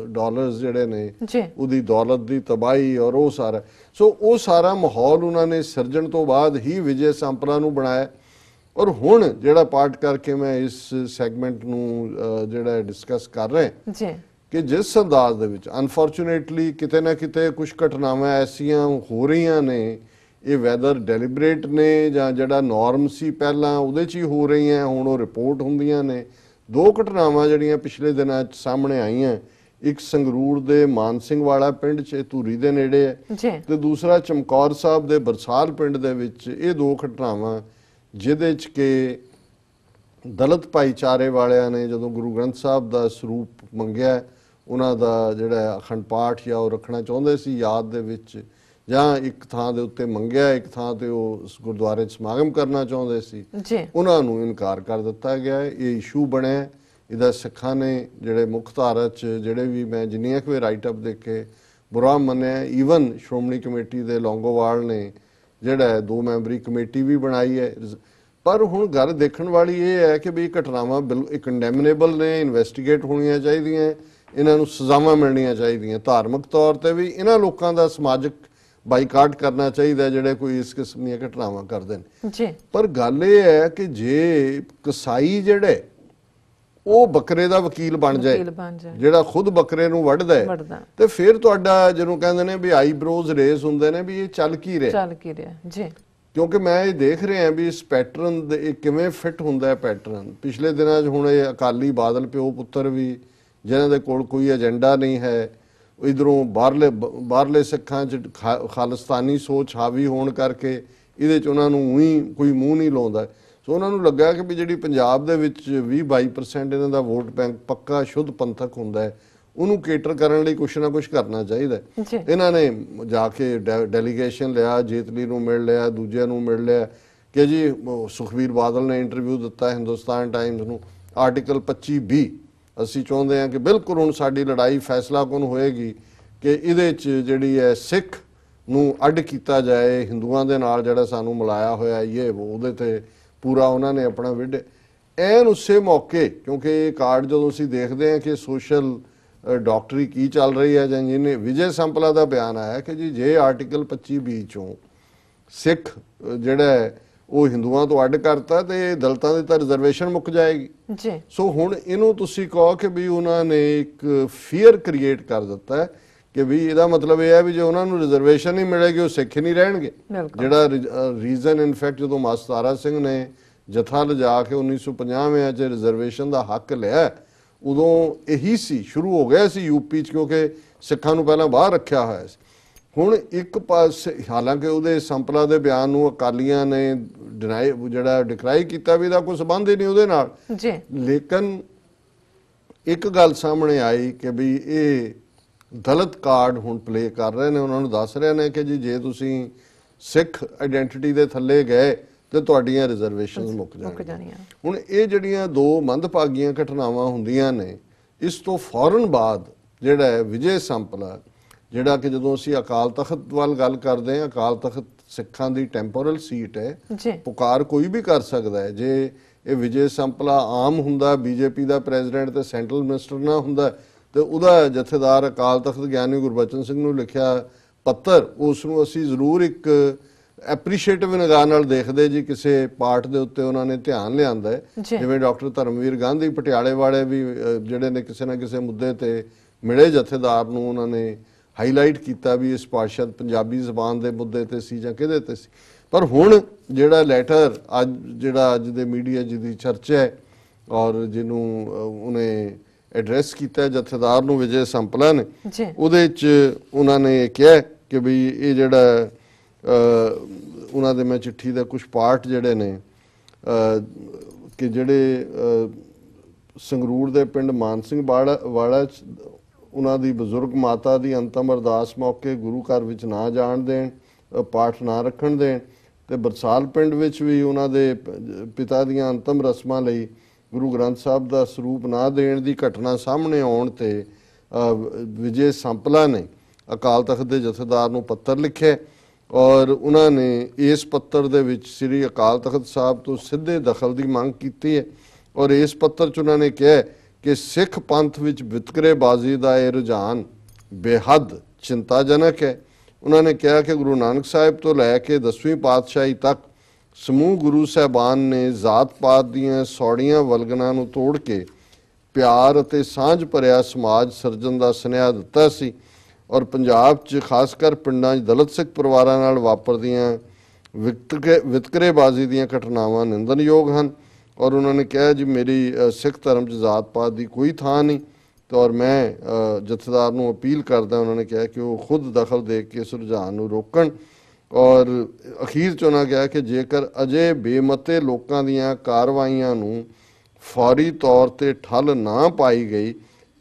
ਡਾਲਰਸ ਜਿਹੜੇ ਨੇ ਉਹਦੀ ਦੌਲਤ ਦੀ ਤਬਾਹੀ, ਔਰ ਉਹ ਸਾਰਾ। ਸੋ ਉਹ ਸਾਰਾ ਮਾਹੌਲ ਉਹਨਾਂ ਨੇ ਸਿਰਜਣ ਤੋਂ ਬਾਅਦ ਹੀ ਵਿਜੇ ਸਾਂਪਲਾ ਨੂੰ ਬਣਾਇਆ। ਔਰ ਹੁਣ ਜਿਹੜਾ ਪਾਰਟ ਕਰਕੇ ਮੈਂ ਇਸ ਸੈਗਮੈਂਟ ਨੂੰ ਜਿਹੜਾ ਡਿਸਕਸ ਕਰ ਰਿਹਾ ਕਿ ਜਿਸ ਅੰਦਾਜ਼ ਦੇ ਵਿੱਚ ਅਨਫੋਰਚੂਨੇਟਲੀ ਕਿਤੇ ਨਾ ਕਿਤੇ ਕੁਝ ਘਟਨਾਵਾਂ ਐਸੀਆਂ ਹੋ ਰਹੀਆਂ ਨੇ, ਇਹ ਵੈਦਰ ਡੈਲੀਬਰੇਟ ਨੇ ਜਾਂ ਜਿਹੜਾ ਨਾਰਮ ਸੀ ਪਹਿਲਾਂ ਉਹਦੇ 'ਚ ਹੀ ਹੋ ਰਹੀਆਂ, ਹੁਣ ਉਹ ਰਿਪੋਰਟ ਹੁੰਦੀਆਂ ਨੇ। 2 ਘਟਨਾਵਾਂ ਜਿਹੜੀਆਂ ਪਿਛਲੇ ਦਿਨਾਂ 'ਚ ਸਾਹਮਣੇ ਆਈਆਂ, ਇੱਕ ਸੰਗਰੂਰ ਦੇ ਮਾਨ ਸਿੰਘ ਵਾਲਾ ਪਿੰਡ 'ਚ ਧੂਰੀ ਦੇ ਨੇੜੇ ਹੈ ਤੇ ਦੂਸਰਾ ਚਮਕੌਰ ਸਾਹਿਬ ਦੇ ਬਰਸਾਲ ਪਿੰਡ ਦੇ ਵਿੱਚ। ਇਹ 2 ਘਟਨਾਵਾਂ ਜਿਹਦੇ 'ਚ ਕਿ ਦਲਿਤ ਭਾਈਚਾਰੇ ਵਾਲਿਆਂ ਨੇ ਜਦੋਂ ਗੁਰੂ ਗ੍ਰੰਥ ਸਾਹਿਬ ਦਾ ਸਰੂਪ ਮੰਗਿਆ, ਉਹਨਾਂ ਦਾ ਜਿਹੜਾ ਅਖੰਡ ਪਾਠ ਜਾਂ ਉਹ ਰੱਖਣਾ ਚਾਹੁੰਦੇ ਸੀ ਯਾਦ ਦੇ ਵਿੱਚ, ਜਾਂ ਇੱਕ ਥਾਂ ਦੇ ਉੱਤੇ ਮੰਗਿਆ, ਇੱਕ ਥਾਂ ਤੇ ਉਹ ਗੁਰਦੁਆਰੇ 'ਚ ਸਮਾਗਮ ਕਰਨਾ ਚਾਹੁੰਦੇ ਸੀ, ਉਹਨਾਂ ਨੂੰ ਇਨਕਾਰ ਕਰ ਦਿੱਤਾ ਗਿਆ। ਇਹ ਇਸ਼ੂ ਬਣਿਆ। ਇਹਦਾ ਸਿੱਖਾਂ ਨੇ ਜਿਹੜੇ ਮੁੱਖ ਧਾਰਾ 'ਚ ਜਿਹੜੇ ਵੀ ਮੈਂ ਜਿੰਨੀਆਂ ਕੁ ਰਾਈਟ ਅਪ ਦੇਖੇ ਬੁਰਾ ਮੰਨਿਆ। ਈਵਨ ਸ਼੍ਰੋਮਣੀ ਕਮੇਟੀ ਦੇ ਲੌਂਗੋਵਾਲ ਨੇ ਜਿਹੜਾ 2 ਮੈਂਬਰੀ ਕਮੇਟੀ ਵੀ ਬਣਾਈ ਹੈ। ਪਰ ਹੁਣ ਗੱਲ ਦੇਖਣ ਵਾਲੀ ਇਹ ਹੈ ਕਿ ਵੀ ਘਟਨਾਵਾਂ ਕੰਡੈਮਨੇਬਲ ਨੇ, ਇਨਵੈਸਟੀਗੇਟ ਹੋਣੀਆਂ ਚਾਹੀਦੀਆਂ, ਇਹਨਾਂ ਨੂੰ ਸਜ਼ਾਵਾਂ ਮਿਲਣੀਆਂ ਚਾਹੀਦੀਆਂ। ਧਾਰਮਿਕ ਤੌਰ ਤੇ ਵੀ ਇਹਨਾਂ ਲੋਕਾਂ ਦਾ ਸਮਾਜਿਕ ਬਾਈਕਾਟ ਕਰਨਾ ਚਾਹੀਦਾ ਜਿਹੜੇ ਕੋਈ ਇਸ ਕਿਸਮ ਦੀਆਂ ਘਟਨਾਵਾਂ ਕਰਦੇ ਨੇ। ਪਰ ਗੱਲ ਇਹ ਹੈ ਕਿ ਜੇ ਕਸਾਈ ਜਿਹੜੇ ਉਹ ਬੱਕਰੇ ਦਾ ਵਕੀਲ ਬਣ ਜਾਏ, ਜਿਹੜਾ ਖੁਦ ਬੱਕਰੇ ਨੂੰ ਵੱਢਦਾ ਹੈ, ਤੇ ਫਿਰ ਤੁਹਾਡਾ ਜਿਹਨੂੰ ਕਹਿੰਦੇ ਨੇ ਵੀ ਆਈਬ੍ਰੋਜ਼ ਰੇਜ਼ ਹੁੰਦੇ ਨੇ ਵੀ ਇਹ ਚੱਲ ਕੀ ਰਿਹਾ ਜੀ। ਕਿਉਂਕਿ ਮੈਂ ਇਹ ਦੇਖ ਰਿਹਾ ਵੀ ਇਸ ਪੈਟਰਨ ਦੇ ਕਿਵੇਂ ਫਿੱਟ ਹੁੰਦਾ ਹੈ ਪੈਟਰਨ। ਪਿਛਲੇ ਦਿਨਾਂ 'ਚ ਹੁਣ ਇਹ ਅਕਾਲੀ ਬਾਦਲ ਪਿਓ ਪੁੱਤਰ ਵੀ ਜਿਨ੍ਹਾਂ ਦੇ ਕੋਲ ਕੋਈ ਏਜੰਡਾ ਨਹੀਂ ਹੈ, ਇਧਰੋਂ ਬਾਹਰਲੇ ਸਿੱਖਾਂ 'ਚ ਖਾਲਿਸਤਾਨੀ ਸੋਚ ਹਾਵੀ ਹੋਣ ਕਰਕੇ ਇਹਦੇ 'ਚ ਉਹਨਾਂ ਨੂੰ ਉਹੀ ਕੋਈ ਮੂੰਹ ਨਹੀਂ ਲਾਉਂਦਾ। ਸੋ ਉਹਨਾਂ ਨੂੰ ਲੱਗਾ ਕਿ ਵੀ ਜਿਹੜੀ ਪੰਜਾਬ ਦੇ ਵਿੱਚ 20-22% ਇਹਨਾਂ ਦਾ ਵੋਟ ਬੈਂਕ ਪੱਕਾ ਸ਼ੁੱਧ ਪੰਥਕ ਹੁੰਦਾ ਹੈ, ਉਹਨੂੰ ਕੇਟਰ ਕਰਨ ਲਈ ਕੁਛ ਨਾ ਕੁਛ ਕਰਨਾ ਚਾਹੀਦਾ। ਇਹਨਾਂ ਨੇ ਜਾ ਕੇ ਡੈਲੀਗੇਸ਼ਨ ਲਿਆ, ਜੇਤਲੀ ਨੂੰ ਮਿਲ ਲਿਆ, ਦੂਜਿਆਂ ਨੂੰ ਮਿਲ ਲਿਆ ਕਿ ਜੀ ਸੁਖਬੀਰ ਬਾਦਲ ਨੇ ਇੰਟਰਵਿਊ ਦਿੱਤਾ ਹਿੰਦੁਸਤਾਨ ਟਾਈਮਜ਼ ਨੂੰ, ਆਰਟੀਕਲ 25B ਅਸੀਂ ਚਾਹੁੰਦੇ ਹਾਂ ਕਿ ਬਿਲਕੁਲ ਹੁਣ ਸਾਡੀ ਲੜਾਈ ਫੈਸਲਾਕੁਨ ਹੋਏਗੀ ਕਿ ਇਹਦੇ 'ਚ ਜਿਹੜੀ ਹੈ ਸਿੱਖ ਨੂੰ ਅੱਡ ਕੀਤਾ ਜਾਏ ਹਿੰਦੂਆਂ ਦੇ ਨਾਲ, ਜਿਹੜਾ ਸਾਨੂੰ ਮਿਲਾਇਆ ਹੋਇਆ ਇਹ ਉਹਦੇ 'ਤੇ ਪੂਰਾ ਉਹਨਾਂ ਨੇ ਆਪਣਾ ਵਿੱਢ ਐਨ ਉਸੇ ਮੌਕੇ। ਕਿਉਂਕਿ ਇਹ ਕਾਰਡ ਜਦੋਂ ਅਸੀਂ ਦੇਖਦੇ ਹਾਂ ਕਿ ਸੋਸ਼ਲ ਡਾਕਟਰੀ ਕੀ ਚੱਲ ਰਹੀ ਹੈ, ਜਾਂ ਜਿਹਨੇ ਵਿਜੇ ਸੰਪਲਾ ਦਾ ਬਿਆਨ ਆਇਆ ਕਿ ਜੀ ਜੇ ਆਰਟੀਕਲ 25B 'ਚੋਂ ਸਿੱਖ ਜਿਹੜਾ ਹੈ ਉਹ ਹਿੰਦੂਆਂ ਤੋਂ ਅੱਡ ਕਰਤਾ ਤੇ ਦਲਿਤਾਂ ਦੀ ਤਾਂ ਰਿਜ਼ਰਵੇਸ਼ਨ ਮੁੱਕ ਜਾਏਗੀ ਜੀ। ਸੋ ਹੁਣ ਇਹਨੂੰ ਤੁਸੀਂ ਕਹੋ ਕਿ ਵੀ ਉਹਨਾਂ ਨੇ ਇੱਕ ਫੀਅਰ ਕ੍ਰੀਏਟ ਕਰ ਦਿੱਤਾ ਹੈ ਕਿ ਵੀ ਇਹਦਾ ਮਤਲਬ ਇਹ ਹੈ ਵੀ ਜੇ ਉਹਨਾਂ ਨੂੰ ਰਿਜ਼ਰਵੇਸ਼ਨ ਨਹੀਂ ਮਿਲੇਗੀ ਉਹ ਸਿੱਖ ਨਹੀਂ ਰਹਿਣਗੇ। ਜਿਹੜਾ ਰੀਜ਼ਨ ਇਨਫੈਕਟ ਜਦੋਂ ਮਾਸਟਾਰਾ ਸਿੰਘ ਨੇ ਜਥਾ ਲਿਜਾ ਕੇ 1950 'ਚ ਰਿਜ਼ਰਵੇਸ਼ਨ ਦਾ ਹੱਕ ਲਿਆ, ਉਦੋਂ ਇਹੀ ਸੀ, ਸ਼ੁਰੂ ਹੋ ਗਿਆ ਸੀ ਯੂਪੀ 'ਚ, ਕਿਉਂਕਿ ਸਿੱਖਾਂ ਨੂੰ ਪਹਿਲਾਂ ਬਾਹਰ ਰੱਖਿਆ ਹੋਇਆ ਸੀ। ਹੁਣ ਇੱਕ ਪਾਸੇ ਹਾਲਾਂਕਿ ਉਹਦੇ ਸੰਪਲਾ ਦੇ ਬਿਆਨ ਨੂੰ ਅਕਾਲੀਆਂ ਨੇ ਡਿਨਾਈ ਜਿਹੜਾ ਡਿਕਰਾਈ ਕੀਤਾ ਵੀ ਇਹਦਾ ਕੋਈ ਸੰਬੰਧ ਹੀ ਨਹੀਂ ਉਹਦੇ ਨਾਲ ਜੀ, ਲੇਕਿਨ ਇੱਕ ਗੱਲ ਸਾਹਮਣੇ ਆਈ ਕਿ ਵੀ ਇਹ ਦਲਿਤ ਕਾਰਡ ਹੁਣ ਪਲੇ ਕਰ ਰਹੇ ਨੇ। ਉਹਨਾਂ ਨੂੰ ਦੱਸ ਰਹੇ ਨੇ ਕਿ ਜੀ ਜੇ ਤੁਸੀਂ ਸਿੱਖ ਆਇਡੈਂਟੀਟੀ ਦੇ ਥੱਲੇ ਗਏ ਤੇ ਤੁਹਾਡੀਆਂ ਰਿਜ਼ਰਵੇਸ਼ਨਸ ਮੁੱਕ ਜਾਣੀਆਂ। ਹੁਣ ਇਹ ਜਿਹੜੀਆਂ ਦੋ ਮੰਦਭਾਗੀਆਂ ਘਟਨਾਵਾਂ ਹੁੰਦੀਆਂ ਨੇ, ਇਸ ਤੋਂ ਫੌਰਨ ਬਾਅਦ ਜਿਹੜਾ ਹੈ ਵਿਜੇ ਸੰਪਲਾ, ਜਿਹੜਾ ਕਿ ਜਦੋਂ ਅਸੀਂ ਅਕਾਲ ਤਖਤ ਵੱਲ ਗੱਲ ਕਰਦੇ ਹਾਂ, ਅਕਾਲ ਤਖਤ ਸਿੱਖਾਂ ਦੀ ਟੈਂਪੋਰਲ ਸੀਟ ਹੈ, ਪੁਕਾਰ ਕੋਈ ਵੀ ਕਰ ਸਕਦਾ ਹੈ। ਜੇ ਇਹ ਵਿਜੇ ਸੰਪਲਾ ਆਮ ਹੁੰਦਾ, ਬੀਜੇਪੀ ਦਾ ਪ੍ਰੈਜ਼ੀਡੈਂਟ ਤੇ ਸੈਂਟਰਲ ਮਿਨਿਸਟਰ ਨਾ ਹੁੰਦਾ, ਤੇ ਉਹਦਾ ਜਥੇਦਾਰ ਅਕਾਲ ਤਖਤ ਗਿਆਨੀ ਗੁਰਬਚਨ ਸਿੰਘ ਨੂੰ ਲਿਖਿਆ ਪੱਤਰ, ਉਸ ਨੂੰ ਅਸੀਂ ਜ਼ਰੂਰ ਇੱਕ ਐਪਰੀਸ਼ੀਏਟਿਵ ਨਿਗਾਹ ਨਾਲ ਦੇਖਦੇ ਜੀ। ਕਿਸੇ ਪਾਰਟ ਦੇ ਉੱਤੇ ਉਹਨਾਂ ਨੇ ਧਿਆਨ ਲਿਆਂਦਾ ਹੈ, ਜਿਵੇਂ ਡਾਕਟਰ ਧਰਮਵੀਰ ਗਾਂਧੀ ਪਟਿਆਲੇ ਵਾਲੇ ਵੀ ਜਿਹੜੇ ਨੇ ਕਿਸੇ ਨਾ ਕਿਸੇ ਮੁੱਦੇ ਤੇ ਮਿਲੇ ਜਥੇਦਾਰ ਨੂੰ, ਉਹਨਾਂ ਨੇ ਹਾਈਲਾਈਟ ਕੀਤਾ ਵੀ ਇਸ ਪਾਰਸ਼ਦ ਪੰਜਾਬੀ ਜ਼ਬਾਨ ਦੇ ਮੁੱਦੇ ਤੇ ਸੀ ਜਾਂ ਕਿਹਦੇ ਤੇ ਸੀ। ਪਰ ਹੁਣ ਜਿਹੜਾ ਲੈਟਰ ਅੱਜ ਦੇ ਮੀਡੀਆ ਜਿਹਦੀ ਚਰਚਾ ਹੈ ਔਰ ਜਿਹਨੂੰ ਉਹਨੇ ਐਡਰੈਸ ਕੀਤਾ ਜਥੇਦਾਰ ਨੂੰ ਵਿਜੇ ਸੰਪਲਾ ਨੇ, ਉਹਦੇ 'ਚ ਉਹਨਾਂ ਨੇ ਕਿਹਾ ਕਿ ਵੀ ਇਹ ਜਿਹੜਾ ਉਹਨਾਂ ਦੇ ਮੈਂ ਚਿੱਠੀ ਦਾ ਕੁਝ ਪਾਰਟ ਜਿਹੜੇ ਨੇ ਕਿ ਜਿਹੜੇ ਸੰਗਰੂਰ ਦੇ ਪਿੰਡ ਮਾਨ ਸਿੰਘ ਵਾਲਾ ਉਹਨਾਂ ਦੀ ਬਜ਼ੁਰਗ ਮਾਤਾ ਦੀ ਅੰਤਮ ਅਰਦਾਸ ਮੌਕੇ ਗੁਰੂ ਘਰ ਵਿੱਚ ਨਾ ਜਾਣ ਦੇਣ, ਪਾਠ ਨਾ ਰੱਖਣ ਦੇਣ, ਤੇ ਬਰਸਾਲ ਪਿੰਡ ਵਿੱਚ ਵੀ ਉਹਨਾਂ ਦੇ ਪਿਤਾ ਦੀਆਂ ਅੰਤਮ ਰਸਮਾਂ ਲਈ ਗੁਰੂ ਗ੍ਰੰਥ ਸਾਹਿਬ ਦਾ ਸਰੂਪ ਨਾ ਦੇਣ ਦੀ ਘਟਨਾ ਸਾਹਮਣੇ ਆਉਣ ਤੇ ਵਿਜੇ ਸੰਪਲਾ ਨੇ ਅਕਾਲ ਤਖਤ ਦੇ ਜਥੇਦਾਰ ਨੂੰ ਪੱਤਰ ਲਿਖਿਆ ਔਰ ਉਹਨਾਂ ਨੇ ਇਸ ਪੱਤਰ ਦੇ ਵਿੱਚ ਸ੍ਰੀ ਅਕਾਲ ਤਖਤ ਸਾਹਿਬ ਤੋਂ ਸਿੱਧੇ ਦਖਲ ਦੀ ਮੰਗ ਕੀਤੀ ਹੈ। ਔਰ ਇਸ ਪੱਤਰ 'ਚ ਉਹਨਾਂ ਨੇ ਕਿਹਾ ਕਿ ਸਿੱਖ ਪੰਥ ਵਿੱਚ ਵਿਤਕਰੇਬਾਜ਼ੀ ਦਾ ਇਹ ਰੁਝਾਨ ਬੇਹੱਦ ਚਿੰਤਾਜਨਕ ਹੈ। ਉਹਨਾਂ ਨੇ ਕਿਹਾ ਕਿ ਗੁਰੂ ਨਾਨਕ ਸਾਹਿਬ ਤੋਂ ਲੈ ਕੇ 10ਵੀਂ ਪਾਤਸ਼ਾਹੀ ਤੱਕ ਸਮੂਹ ਗੁਰੂ ਸਾਹਿਬਾਨ ਨੇ ਜ਼ਾਤ ਪਾਤ ਦੀਆਂ ਸੌੜੀਆਂ ਵਲਗਣਾਂ ਨੂੰ ਤੋੜ ਕੇ ਪਿਆਰ ਅਤੇ ਸਾਂਝ ਭਰਿਆ ਸਮਾਜ ਸਿਰਜਣ ਦਾ ਸੁਨੇਹਾ ਦਿੱਤਾ ਸੀ ਔਰ ਪੰਜਾਬ 'ਚ ਖਾਸ ਕਰ ਪਿੰਡਾਂ 'ਚ ਦਲਿਤ ਸਿੱਖ ਪਰਿਵਾਰਾਂ ਨਾਲ ਵਾਪਰਦੀਆਂ ਵਿਤਕਰੇਬਾਜ਼ੀ ਦੀਆਂ ਘਟਨਾਵਾਂ ਨਿੰਦਣਯੋਗ ਹਨ। ਔਰ ਉਹਨਾਂ ਨੇ ਕਿਹਾ ਜੀ ਮੇਰੀ ਸਿੱਖ ਧਰਮ 'ਚ ਜ਼ਾਤ ਪਾਤ ਦੀ ਕੋਈ ਥਾਂ ਨਹੀਂ ਤੇ ਔਰ ਮੈਂ ਜਥੇਦਾਰ ਨੂੰ ਅਪੀਲ ਕਰਦਾ, ਉਹਨਾਂ ਨੇ ਕਿਹਾ ਕਿ ਉਹ ਖੁਦ ਦਖਲ ਦੇ ਕੇ ਇਸ ਰੁਝਾਨ ਨੂੰ ਰੋਕਣ। ਔਰ ਅਖੀਰ 'ਚ ਉਹਨਾਂ ਕਿਹਾ ਕਿ ਜੇਕਰ ਅਜੇ ਬੇਮਤੇ ਲੋਕਾਂ ਦੀਆਂ ਕਾਰਵਾਈਆਂ ਨੂੰ ਫੌਰੀ ਤੌਰ ਤੇ ਠੱਲ ਨਾ ਪਾਈ ਗਈ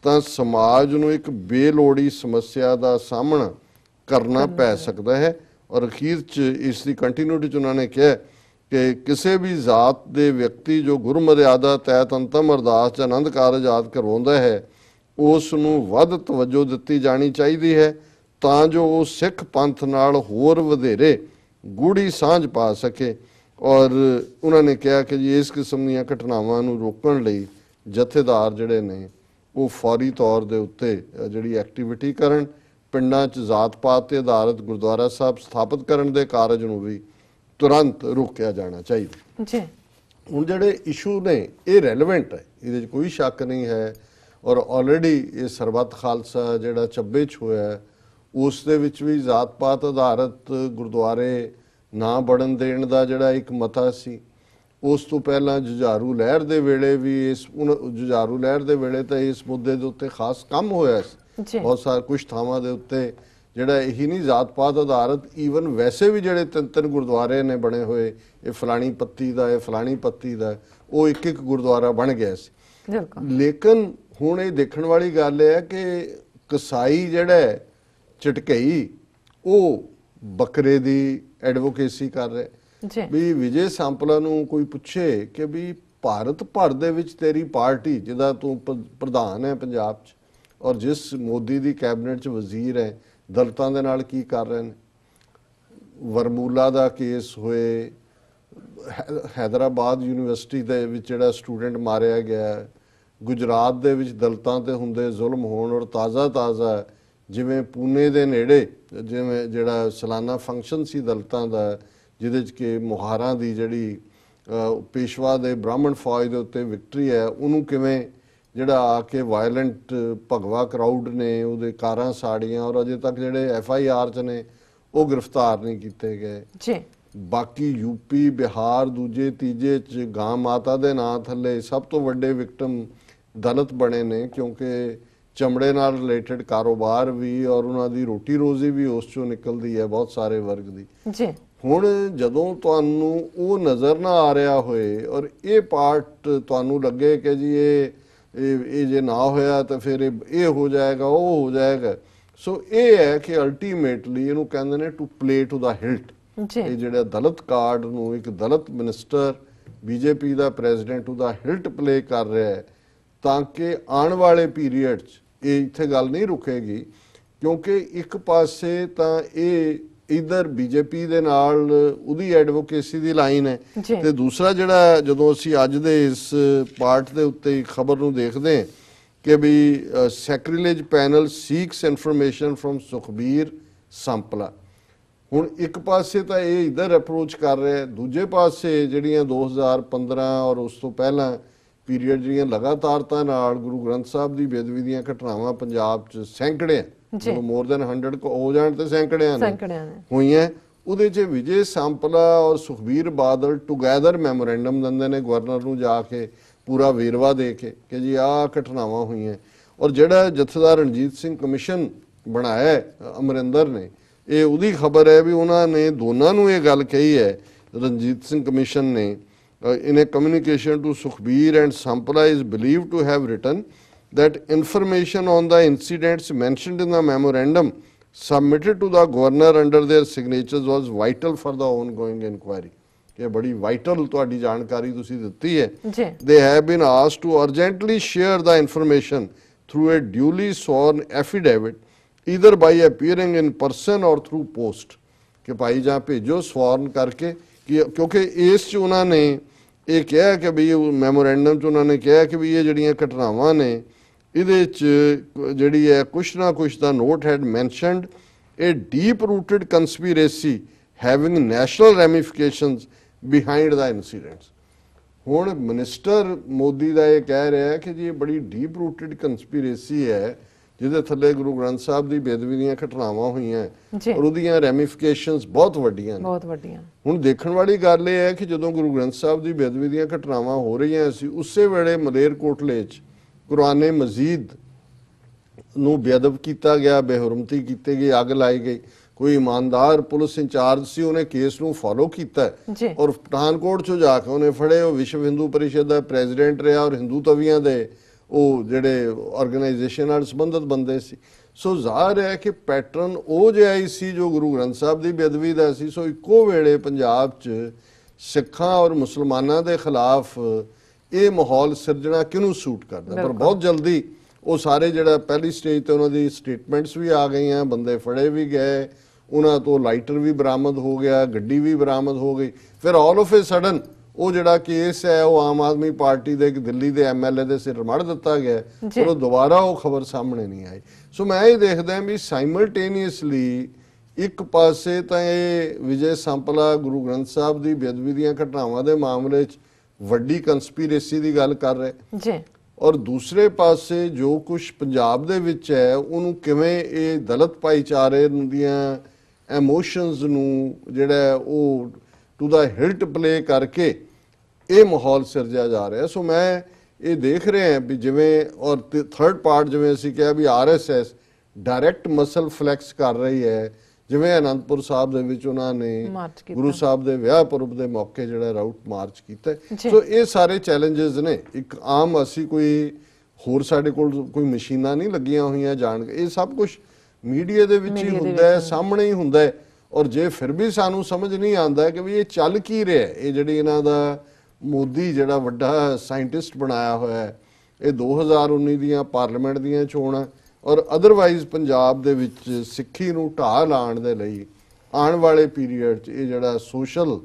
ਤਾਂ ਸਮਾਜ ਨੂੰ ਇੱਕ ਬੇਲੋੜੀ ਸਮੱਸਿਆ ਦਾ ਸਾਹਮਣਾ ਕਰਨਾ ਪੈ ਸਕਦਾ ਹੈ। ਔਰ ਅਖੀਰ 'ਚ ਇਸ ਦੀ ਕੰਟੀਨਿਊਟੀ 'ਚ ਉਹਨਾਂ ਨੇ ਕਿਹਾ ਕਿ ਕਿਸੇ ਵੀ ਜ਼ਾਤ ਦੇ ਵਿਅਕਤੀ ਜੋ ਗੁਰਮਰਿਆਦਾ ਤਹਿਤ ਅੰਤਮ ਅਰਦਾਸ ਜਾਂ ਆਨੰਦ ਕਾਰਜ ਆਦਿ ਕਰਵਾਉਂਦਾ ਹੈ, ਉਸ ਨੂੰ ਵੱਧ ਤਵੱਜੋ ਦਿੱਤੀ ਜਾਣੀ ਚਾਹੀਦੀ ਹੈ ਤਾਂ ਜੋ ਉਹ ਸਿੱਖ ਪੰਥ ਨਾਲ ਹੋਰ ਵਧੇਰੇ ਗੂੜੀ ਸਾਂਝ ਪਾ ਸਕੇ। ਔਰ ਉਹਨਾਂ ਨੇ ਕਿਹਾ ਕਿ ਜੀ ਇਸ ਕਿਸਮ ਦੀਆਂ ਘਟਨਾਵਾਂ ਨੂੰ ਰੋਕਣ ਲਈ ਜਥੇਦਾਰ ਜਿਹੜੇ ਨੇ ਉਹ ਫੌਰੀ ਤੌਰ ਦੇ ਉੱਤੇ ਜਿਹੜੀ ਐਕਟੀਵਿਟੀ ਕਰਨ, ਪਿੰਡਾਂ 'ਚ ਜ਼ਾਤ ਪਾਤ ਤੇ ਆਧਾਰਿਤ ਗੁਰਦੁਆਰਾ ਸਾਹਿਬ ਸਥਾਪਿਤ ਕਰਨ ਦੇ ਕਾਰਜ ਨੂੰ ਵੀ ਤੁਰੰਤ ਰੋਕਿਆ ਜਾਣਾ ਚਾਹੀਦਾ ਜੀ। ਹੁਣ ਜਿਹੜੇ ਇਸ਼ੂ ਨੇ ਇਹ ਰੈਲੇਵੈਂਟ ਹੈ, ਇਹਦੇ 'ਚ ਕੋਈ ਸ਼ੱਕ ਨਹੀਂ ਹੈ। ਔਰ ਆਲਰੇਡੀ ਇਹ ਸਰਬੱਤ ਖਾਲਸਾ ਜਿਹੜਾ 26 'ਚ ਹੋਇਆ ਉਸ ਦੇ ਵਿੱਚ ਵੀ ਜ਼ਾਤ ਪਾਤ ਆਧਾਰਿਤ ਗੁਰਦੁਆਰੇ ਨਾ ਬਣਨ ਦੇਣ ਦਾ ਜਿਹੜਾ ਇੱਕ ਮਤਾ ਸੀ। ਉਸ ਤੋਂ ਪਹਿਲਾਂ ਜੁਝਾਰੂ ਲਹਿਰ ਦੇ ਵੇਲੇ ਵੀ ਜੁਝਾਰੂ ਲਹਿਰ ਦੇ ਵੇਲੇ ਤਾਂ ਇਸ ਮੁੱਦੇ ਦੇ ਉੱਤੇ ਖਾਸ ਕੰਮ ਹੋਇਆ ਸੀ। ਬਹੁਤ ਸਾਰੇ ਕੁਛ ਥਾਵਾਂ ਦੇ ਉੱਤੇ ਜਿਹੜਾ ਇਹੀ ਨਹੀਂ ਜ਼ਾਤ ਪਾਤ ਆਧਾਰਿਤ, ਈਵਨ ਵੈਸੇ ਵੀ ਜਿਹੜੇ ਤਿੰਨ ਗੁਰਦੁਆਰੇ ਨੇ ਬਣੇ ਹੋਏ, ਇਹ ਫਲਾਣੀ ਪੱਤੀ ਦਾ, ਇਹ ਫਲਾਣੀ ਪੱਤੀ ਦਾ, ਉਹ ਇੱਕ ਗੁਰਦੁਆਰਾ ਬਣ ਗਿਆ ਸੀ। ਲੇਕਿਨ ਹੁਣ ਇਹ ਦੇਖਣ ਵਾਲੀ ਗੱਲ ਹੈ ਕਿ ਕਸਾਈ ਜਿਹੜਾ ਝਟਕਈ ਉਹ ਬੱਕਰੇ ਦੀ ਐਡਵੋਕੇਸੀ ਕਰ ਰਿਹਾ। ਵੀ ਵਿਜੇ ਸੰਪਲਾ ਨੂੰ ਕੋਈ ਪੁੱਛੇ ਕਿ ਵੀ ਭਾਰਤ ਭਰ ਦੇ ਵਿੱਚ ਤੇਰੀ ਪਾਰਟੀ ਜਿਹਦਾ ਤੂੰ ਪ੍ਰਧਾਨ ਹੈ ਪੰਜਾਬ 'ਚ ਔਰ ਜਿਸ ਮੋਦੀ ਦੀ ਕੈਬਨਿਟ 'ਚ ਵਜ਼ੀਰ ਹੈ, ਦਲਿਤਾਂ ਦੇ ਨਾਲ ਕੀ ਕਰ ਰਹੇ ਨੇ। ਵਰਮੂਲਾ ਦਾ ਕੇਸ ਹੋਏ, ਹੈਦਰਾਬਾਦ ਯੂਨੀਵਰਸਿਟੀ ਦੇ ਵਿੱਚ ਜਿਹੜਾ ਸਟੂਡੈਂਟ ਮਾਰਿਆ ਗਿਆ, ਗੁਜਰਾਤ ਦੇ ਵਿੱਚ ਦਲਿਤਾਂ ਤੇ ਹੁੰਦੇ ਜ਼ੁਲਮ ਹੋਣ, ਔਰ ਤਾਜ਼ਾ ਜਿਵੇਂ ਪੂਨੇ ਦੇ ਨੇੜੇ ਜਿਵੇਂ ਜਿਹੜਾ ਸਾਲਾਨਾ ਫੰਕਸ਼ਨ ਸੀ ਦਲਿਤਾਂ ਦਾ, ਜਿਹਦੇ 'ਚ ਕਿ ਮੁਹਾਰਾਂ ਦੀ ਜਿਹੜੀ ਪੇਸ਼ਵਾ ਦੇ ਬ੍ਰਾਹਮਣ ਫੌਜ ਦੇ ਉੱਤੇ ਵਿਕਟਰੀ ਹੈ, ਉਹਨੂੰ ਕਿਵੇਂ ਜਿਹੜਾ ਆ ਕੇ ਵਾਇਲੈਂਟ ਭਗਵਾ ਕਰਾਊਡ ਨੇ ਉਹਦੇ ਕਾਰਾਂ ਸਾੜੀਆਂ ਔਰ ਅਜੇ ਤੱਕ ਜਿਹੜੇ FIR 'ਚ ਨੇ ਉਹ ਗ੍ਰਿਫਤਾਰ ਨਹੀਂ ਕੀਤੇ ਗਏ। ਬਾਕੀ ਯੂਪੀ, ਬਿਹਾਰ ਦੂਜੇ ਤੀਜੇ 'ਚ ਗਾਂ ਮਾਤਾ ਦੇ ਨਾਂ ਥੱਲੇ ਸਭ ਤੋਂ ਵੱਡੇ ਵਿਕਟਮ ਦਲਿਤ ਬਣੇ ਨੇ, ਕਿਉਂਕਿ ਚਮੜੇ ਨਾਲ ਰਿਲੇਟਡ ਕਾਰੋਬਾਰ ਵੀ ਔਰ ਉਹਨਾਂ ਦੀ ਰੋਟੀ ਰੋਜ਼ੀ ਵੀ ਉਸ ਚੋਂ ਨਿਕਲਦੀ ਹੈ ਬਹੁਤ ਸਾਰੇ ਵਰਗ ਦੀ ਜੀ। ਹੁਣ ਜਦੋਂ ਤੁਹਾਨੂੰ ਉਹ ਨਜ਼ਰ ਨਾ ਆ ਰਿਹਾ ਹੋਏ ਔਰ ਇਹ ਪਾਰਟ ਤੁਹਾਨੂੰ ਲੱਗੇ ਕਿ ਜੀ ਇਹ ਜੇ ਨਾ ਹੋਇਆ ਤਾਂ ਫਿਰ ਇਹ ਹੋ ਜਾਏਗਾ ਉਹ ਹੋ ਜਾਏਗਾ, ਸੋ ਇਹ ਹੈ ਕਿ ਅਲਟੀਮੇਟਲੀ ਇਹਨੂੰ ਕਹਿੰਦੇ ਨੇ ਟੂ ਪਲੇ ਟੂ ਦਾ ਹਿਲਟ। ਇਹ ਜਿਹੜਾ ਦਲਿਤ ਕਾਰਡ ਨੂੰ ਇੱਕ ਦਲਿਤ ਮਿਨਿਸਟਰ ਬੀਜੇਪੀ ਦਾ ਪ੍ਰੈਜ਼ੀਡੈਂਟ ਉਹਦਾ ਹਿਲਟ ਪਲੇ ਕਰ ਰਿਹਾ ਹੈ ਤਾਂ ਕਿ ਆਉਣ ਵਾਲੇ ਪੀਰੀਅਡ 'ਚ ਇਹ ਇੱਥੇ ਗੱਲ ਨਹੀਂ ਰੁਕੇਗੀ, ਕਿਉਂਕਿ ਇੱਕ ਪਾਸੇ ਤਾਂ ਇਹ ਇਧਰ ਬੀਜੇਪੀ ਦੇ ਨਾਲ ਉਹਦੀ ਐਡਵੋਕੇਸੀ ਦੀ ਲਾਈਨ ਹੈ ਤੇ ਦੂਸਰਾ ਜਿਹੜਾ ਜਦੋਂ ਅਸੀਂ ਅੱਜ ਦੇ ਇਸ ਪਾਰਟ ਦੇ ਉੱਤੇ ਖਬਰ ਨੂੰ ਦੇਖਦੇ ਹਾਂ ਕਿ ਵੀ sacrilege panel seeks information from Sukhbir Sampla, ਹੁਣ ਇੱਕ ਪਾਸੇ ਤਾਂ ਇਹ ਇਧਰ ਅਪਰੋਚ ਕਰ ਰਿਹਾ, ਦੂਜੇ ਪਾਸੇ ਜਿਹੜੀਆਂ 2015 ਔਰ ਉਸ ਤੋਂ ਪਹਿਲਾਂ ਪੀਰੀਅਡ ਜਿਹੜੀਆਂ ਲਗਾਤਾਰਤਾ ਨਾਲ ਗੁਰੂ ਗ੍ਰੰਥ ਸਾਹਿਬ ਦੀ ਬੇਅਦਬੀ ਦੀਆਂ ਘਟਨਾਵਾਂ ਪੰਜਾਬ 'ਚ ਸੈਂਕੜੇ ਜਦੋਂ ਮੋਰ ਦੈਨ 100 ਹੋ ਜਾਣ ਤੇ ਸੈਂਕੜਿਆਂ ਨੇ ਹੋਈਆਂ, ਉਹਦੇ 'ਚ ਵਿਜੇ ਸੰਪਲਾ ਔਰ ਸੁਖਬੀਰ ਬਾਦਲ ਟੁਗੈਦਰ ਮੈਮੋਰੈਂਡਮ ਦਿੰਦੇ ਨੇ ਗਵਰਨਰ ਨੂੰ ਜਾ ਕੇ ਪੂਰਾ ਵੇਰਵਾ ਦੇ ਕੇ ਕਿ ਜੀ ਆਹ ਘਟਨਾਵਾਂ ਹੋਈਆਂ। ਔਰ ਜਿਹੜਾ ਜਥੇਦਾਰ ਰਣਜੀਤ ਸਿੰਘ ਕਮਿਸ਼ਨ ਬਣਾਇਆ ਅਮਰਿੰਦਰ ਨੇ, ਇਹ ਉਹਦੀ ਖਬਰ ਹੈ ਵੀ ਉਹਨਾਂ ਨੇ ਦੋਨਾਂ ਨੂੰ ਇਹ ਗੱਲ ਕਹੀ ਹੈ ਰਣਜੀਤ ਸਿੰਘ ਕਮਿਸ਼ਨ ਨੇ in a communication to Sukhbir and Sampla is believed to have written that information on the incidents mentioned in the memorandum submitted to the governor under their signatures was vital for the ongoing inquiry. ये बड़ी vital ਤੁਹਾਡੀ ਜਾਣਕਾਰੀ ਤੁਸੀਂ ਦਿੱਤੀ ਹੈ। They have been asked to urgently share the information through a duly sworn affidavit either by appearing in person or through post ਕਿ ਭਾਈ ਜਾਂ ਭੇਜੋ ਸਵਾਰਨ ਕਰਕੇ ਕਿਉਂਕਿ ਇਸ 'ਚ ਉਹਨਾਂ ਨੇ ਇਹ ਕਿਹਾ ਕਿ ਵੀ ਮੈਮੋਰੈਂਡਮ 'ਚ ਉਹਨਾਂ ਨੇ ਕਿਹਾ ਕਿ ਵੀ ਇਹ ਜਿਹੜੀਆਂ ਘਟਨਾਵਾਂ ਨੇ ਇਹਦੇ 'ਚ ਜਿਹੜੀ ਹੈ ਕੁਛ ਨਾ ਕੁਛ the note had mentioned a deep rooted conspiracy having national ramifications behind the incidents. ਹੁਣ ਮਿਨਿਸਟਰ ਮੋਦੀ ਦਾ ਇਹ ਕਹਿ ਰਿਹਾ ਕਿ ਜੀ ਇਹ ਬੜੀ ਡੀਪ ਰੂਟਡ ਕੰਸਪੀਰੇਸੀ ਹੈ ਜਿਹਦੇ ਥੱਲੇ ਗੁਰੂ ਗ੍ਰੰਥ ਸਾਹਿਬ ਦੀ ਬੇਅਦਬੀ ਦੀਆਂ ਘਟਨਾਵਾਂ ਹੋਈਆਂ ਔਰ ਉਹਦੀਆਂ ਰੈਮੀਫਿਕੇਸ਼ਨਸ ਬਹੁਤ ਵੱਡੀਆਂ ਨੇ। ਹੁਣ ਦੇਖਣ ਵਾਲੀ ਗੱਲ ਇਹ ਹੈ ਕਿ ਜਦੋਂ ਗੁਰੂ ਗ੍ਰੰਥ ਸਾਹਿਬ ਦੀ ਬੇਅਦਬੀ ਦੀਆਂ ਘਟਨਾਵਾਂ ਹੋ ਰਹੀਆਂ ਸੀ ਉਸੇ ਵੇਲੇ ਮਲੇਰਕੋਟਲੇ 'ਚ ਕੁਰਾਨੇ ਮਜੀਦ ਨੂੰ ਬੇਅਦਬ ਕੀਤਾ ਗਿਆ, ਬੇਹਰਮਤੀ ਕੀਤੀ ਗਈ, ਅੱਗ ਲਾਈ ਗਈ। ਕੋਈ ਇਮਾਨਦਾਰ ਪੁਲਿਸ ਇੰਚਾਰਜ ਸੀ, ਉਹਨੇ ਕੇਸ ਨੂੰ ਫੋਲੋ ਕੀਤਾ ਔਰ ਪਠਾਨਕੋਟ 'ਚੋਂ ਜਾ ਕੇ ਉਹਨੇ ਫੜੇ। ਉਹ ਵਿਸ਼ਵ ਹਿੰਦੂ ਪਰਿਸ਼ਦ ਦਾ ਪ੍ਰੈਜ਼ੀਡੈਂਟ ਰਿਹਾ ਔਰ ਹਿੰਦੂ ਤਵੀਆਂ ਦੇ ਉਹ ਜਿਹੜੇ ਆਰਗੇਨਾਈਜੇਸ਼ਨ ਨਾਲ ਸੰਬੰਧਿਤ ਬੰਦੇ ਸੀ। ਸੋ ਜ਼ਾਹਰ ਹੈ ਕਿ ਪੈਟਰਨ ਉਹ ਜਿਹਾ ਹੀ ਸੀ ਜੋ ਗੁਰੂ ਗ੍ਰੰਥ ਸਾਹਿਬ ਦੀ ਬੇਅਦਬੀ ਦਾ ਸੀ। ਸੋ ਇੱਕੋ ਵੇਲੇ ਪੰਜਾਬ 'ਚ ਸਿੱਖਾਂ ਔਰ ਮੁਸਲਮਾਨਾਂ ਦੇ ਖਿਲਾਫ ਇਹ ਮਾਹੌਲ ਸਿਰਜਣਾ ਕਿਹਨੂੰ ਸੂਟ ਕਰਦਾ। ਪਰ ਬਹੁਤ ਜਲਦੀ ਉਹ ਸਾਰੇ ਜਿਹੜਾ ਪਹਿਲੀ ਸਟੇਜ ਤੇ ਉਹਨਾਂ ਦੀ ਸਟੇਟਮੈਂਟਸ ਵੀ ਆ ਗਈਆਂ, ਬੰਦੇ ਫੜੇ ਵੀ ਗਏ, ਉਹਨਾਂ ਤੋਂ ਲਾਈਟਰ ਵੀ ਬਰਾਮਦ ਹੋ ਗਿਆ, ਗੱਡੀ ਵੀ ਬਰਾਮਦ ਹੋ ਗਈ। ਫਿਰ ਆਲ ਆਫ ਏ ਸਡਨ ਉਹ ਜਿਹੜਾ ਕੇਸ ਹੈ ਉਹ ਆਮ ਆਦਮੀ ਪਾਰਟੀ ਦੇ ਇੱਕ ਦਿੱਲੀ ਦੇ ਐਮਐਲਏ ਦੇ ਸਿਰ ਮੜ ਦਿੱਤਾ ਗਿਆ ਪਰ ਉਹ ਦੁਬਾਰਾ ਉਹ ਖਬਰ ਸਾਹਮਣੇ ਨਹੀਂ ਆਈ। ਸੋ ਮੈਂ ਇਹ ਦੇਖਦਾ ਵੀ ਸਾਈਮਲਟੇਨੀਅਸਲੀ ਇੱਕ ਪਾਸੇ ਤਾਂ ਇਹ ਵਿਜੇ ਸੰਪਲਾ ਗੁਰੂ ਗ੍ਰੰਥ ਸਾਹਿਬ ਦੀ ਬੇਅਦਬੀ ਦੀਆਂ ਘਟਨਾਵਾਂ ਦੇ ਮਾਮਲੇ 'ਚ ਵੱਡੀ ਕੰਸਪੀਰੇਸੀ ਦੀ ਗੱਲ ਕਰ ਰਹੇ ਔਰ ਦੂਸਰੇ ਪਾਸੇ ਜੋ ਕੁਝ ਪੰਜਾਬ ਦੇ ਵਿੱਚ ਹੈ ਉਹਨੂੰ ਕਿਵੇਂ ਇਹ ਦਲਿਤ ਭਾਈਚਾਰੇ ਦੀਆਂ ਐਮੋਸ਼ਨਸ ਨੂੰ ਜਿਹੜਾ ਉਹ ਟੂ ਦਾ ਹਿਲਟ ਪਲੇ ਕਰਕੇ ਇਹ ਮਾਹੌਲ ਸਿਰਜਿਆ ਜਾ ਰਿਹਾ। ਸੋ ਮੈਂ ਇਹ ਦੇਖ ਰਹੇ ਹਾਂ ਵੀ ਜਿਵੇਂ ਔਰ ਥਰਡ ਪਾਰਟ ਜਿਵੇਂ ਅਸੀਂ ਕਿਹਾ ਵੀ ਆਰਐਸਐਸ ਡਾਇਰੈਕਟ ਮਸਲ ਫਲੈਕਸ ਕਰ ਰਹੀ ਹੈ, ਜਿਵੇਂ ਅਨੰਦਪੁਰ ਸਾਹਿਬ ਦੇ ਵਿੱਚ ਉਹਨਾਂ ਨੇ ਗੁਰੂ ਸਾਹਿਬ ਦੇ ਵਿਆਹ ਪੁਰਬ ਦੇ ਮੌਕੇ ਜਿਹੜਾ ਰਾਊਟ ਮਾਰਚ ਕੀਤਾ। ਸੋ ਇਹ ਸਾਰੇ ਚੈਲੰਜਸ ਨੇ। ਇੱਕ ਆਮ ਅਸੀਂ ਕੋਈ ਹੋਰ ਸਾਡੇ ਕੋਲ ਕੋਈ ਮਸ਼ੀਨਾਂ ਨਹੀਂ ਲੱਗੀਆਂ ਹੋਈਆਂ ਜਾਣ, ਇਹ ਸਭ ਕੁਝ ਮੀਡੀਆ ਦੇ ਵਿੱਚ ਹੀ ਹੁੰਦਾ ਹੈ, ਸਾਹਮਣੇ ਹੀ ਹੁੰਦਾ ਹੈ। ਔਰ ਜੇ ਫਿਰ ਵੀ ਸਾਨੂੰ ਸਮਝ ਨਹੀਂ ਆਉਂਦਾ ਕਿ ਵੀ ਇਹ ਚੱਲ ਕੀ ਰਿਹਾ, ਇਹ ਜਿਹੜੀ ਇਹਨਾਂ ਦਾ ਮੋਦੀ ਜਿਹੜਾ ਵੱਡਾ ਸਾਇੰਟਿਸਟ ਬਣਾਇਆ ਹੋਇਆ ਹੈ, ਇਹ 2019 ਦੀਆਂ ਪਾਰਲੀਮੈਂਟ ਦੀਆਂ ਚੋਣਾਂ ਔਰ ਅਦਰਵਾਈਜ਼ ਪੰਜਾਬ ਦੇ ਵਿੱਚ ਸਿੱਖੀ ਨੂੰ ਢਾਹ ਲਾਉਣ ਦੇ ਲਈ ਆਉਣ ਵਾਲੇ ਪੀਰੀਅਡ 'ਚ ਇਹ ਜਿਹੜਾ ਸੋਸ਼ਲ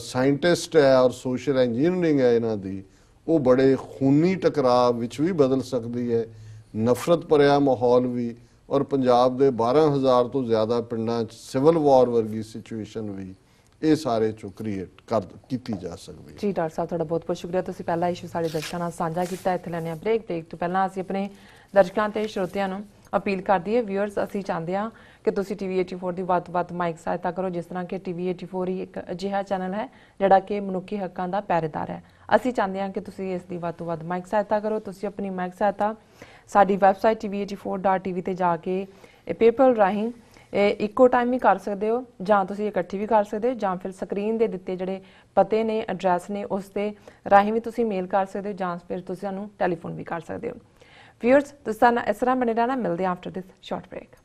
ਸਾਇੰਟਿਸਟ ਹੈ ਔਰ ਸੋਸ਼ਲ ਇੰਜੀਨੀਅਰਿੰਗ ਹੈ ਇਹਨਾਂ ਦੀ, ਉਹ ਬੜੇ ਖੂਨੀ ਟਕਰਾਅ ਵਿੱਚ ਵੀ ਬਦਲ ਸਕਦੀ ਹੈ, ਨਫ਼ਰਤ ਭਰਿਆ ਮਾਹੌਲ ਵੀ ਔਰ ਪੰਜਾਬ ਦੇ 12,000 ਤੋਂ ਜ਼ਿਆਦਾ ਪਿੰਡਾਂ 'ਚ ਸਿਵਲ ਵਾਰ ਵਰਗੀ ਸਿਚੁਏਸ਼ਨ ਵੀ ਇਹ ਸਾਰੇ ਚੋਂ ਕ੍ਰੀਏਟ ਕੀਤੀ ਜਾ ਸਕਦੀ ਹੈ। ਜੀ ਡਾਕਟਰ ਸਾਹਿਬ ਤੁਹਾਡਾ ਬਹੁਤ ਬਹੁਤ ਸ਼ੁਕਰੀਆ। ਤੁਸੀਂ ਪਹਿਲਾ ਇਸ਼ੂ ਸਾਡੇ ਦਰਸ਼ਕਾਂ ਨਾਲ ਸਾਂਝਾ ਕੀਤਾ। ਇੱਥੇ ਲੈਣੇ ਆ ਬ੍ਰੇਕ ਤੋਂ ਪਹਿਲਾਂ ਅਸੀਂ ਆਪਣੇ ਦਰਸ਼ਕਾਂ ਤੇ ਸਰੋਤਿਆਂ ਨੂੰ ਅਪੀਲ ਕਰਦੀ ਹੈ, ਵਿਊਅਰਸ ਅਸੀਂ ਚਾਹੁੰਦੇ ਹਾਂ ਕਿ ਤੁਸੀਂ ਟੀਵੀ 84 ਦੀ ਵੱਧ ਤੋਂ ਵੱਧ ਮਾਈਕ ਸਹਾਇਤਾ ਕਰੋ, ਜਿਸ ਤਰ੍ਹਾਂ ਕਿ ਟੀਵੀ 84 ਹੀ ਇੱਕ ਅਜਿਹਾ ਚੈਨਲ ਹੈ ਜਿਹੜਾ ਕਿ ਮਨੁੱਖੀ ਹੱਕਾਂ ਦਾ ਪਹਿਰੇਦਾਰ ਹੈ। ਅਸੀਂ ਚਾਹੁੰਦੇ ਹਾਂ ਕਿ ਤੁਸੀਂ ਇਸ ਦੀ ਵੱਧ ਤੋਂ ਵੱਧ ਮਾਈਕ ਸਹਾਇਤਾ ਕਰੋ। ਤੁਸੀਂ ਆਪਣੀ ਮਾਈਕ ਸਹਾਇਤਾ ਸਾਡੀ ਵੈਬਸਾਈਟ tv84.tv ਤੇ ਜਾ ਕੇ ਪੇਪਲ ਰਾਹੀਂ ਇੱਕੋ ਟਾਈਮ ਵੀ ਕਰ ਸਕਦੇ ਹੋ, ਜਾਂ ਤੁਸੀਂ ਇਕੱਠੀ ਵੀ ਕਰ ਸਕਦੇ ਹੋ, ਜਾਂ ਫਿਰ ਸਕਰੀਨ ਦੇ ਦਿੱਤੇ ਜਿਹੜੇ ਪਤੇ ਨੇ, ਐਡਰੈਸ ਨੇ, ਉਸ ਤੇ ਰਾਹੀਂ ਵੀ ਤੁਸੀਂ ਮੇਲ ਕਰ ਸਕਦੇ ਹੋ, ਜਾਂ ਫਿਰ ਤੁਸੀਂ ਸਾਨੂੰ ਟੈਲੀਫੋਨ ਵੀ ਕਰ ਸਕਦੇ ਹੋ। ਵਿਊਅਰਸ, ਤੁਸੀਂ ਇਸ ਤਰ੍ਹਾਂ ਬਣੇ ਰਹਿਣਾ। ਮਿਲਦੇ ਆਫਟਰ ਦਿਸ ਸ਼ਾਰਟ ਬ੍ਰੇਕ।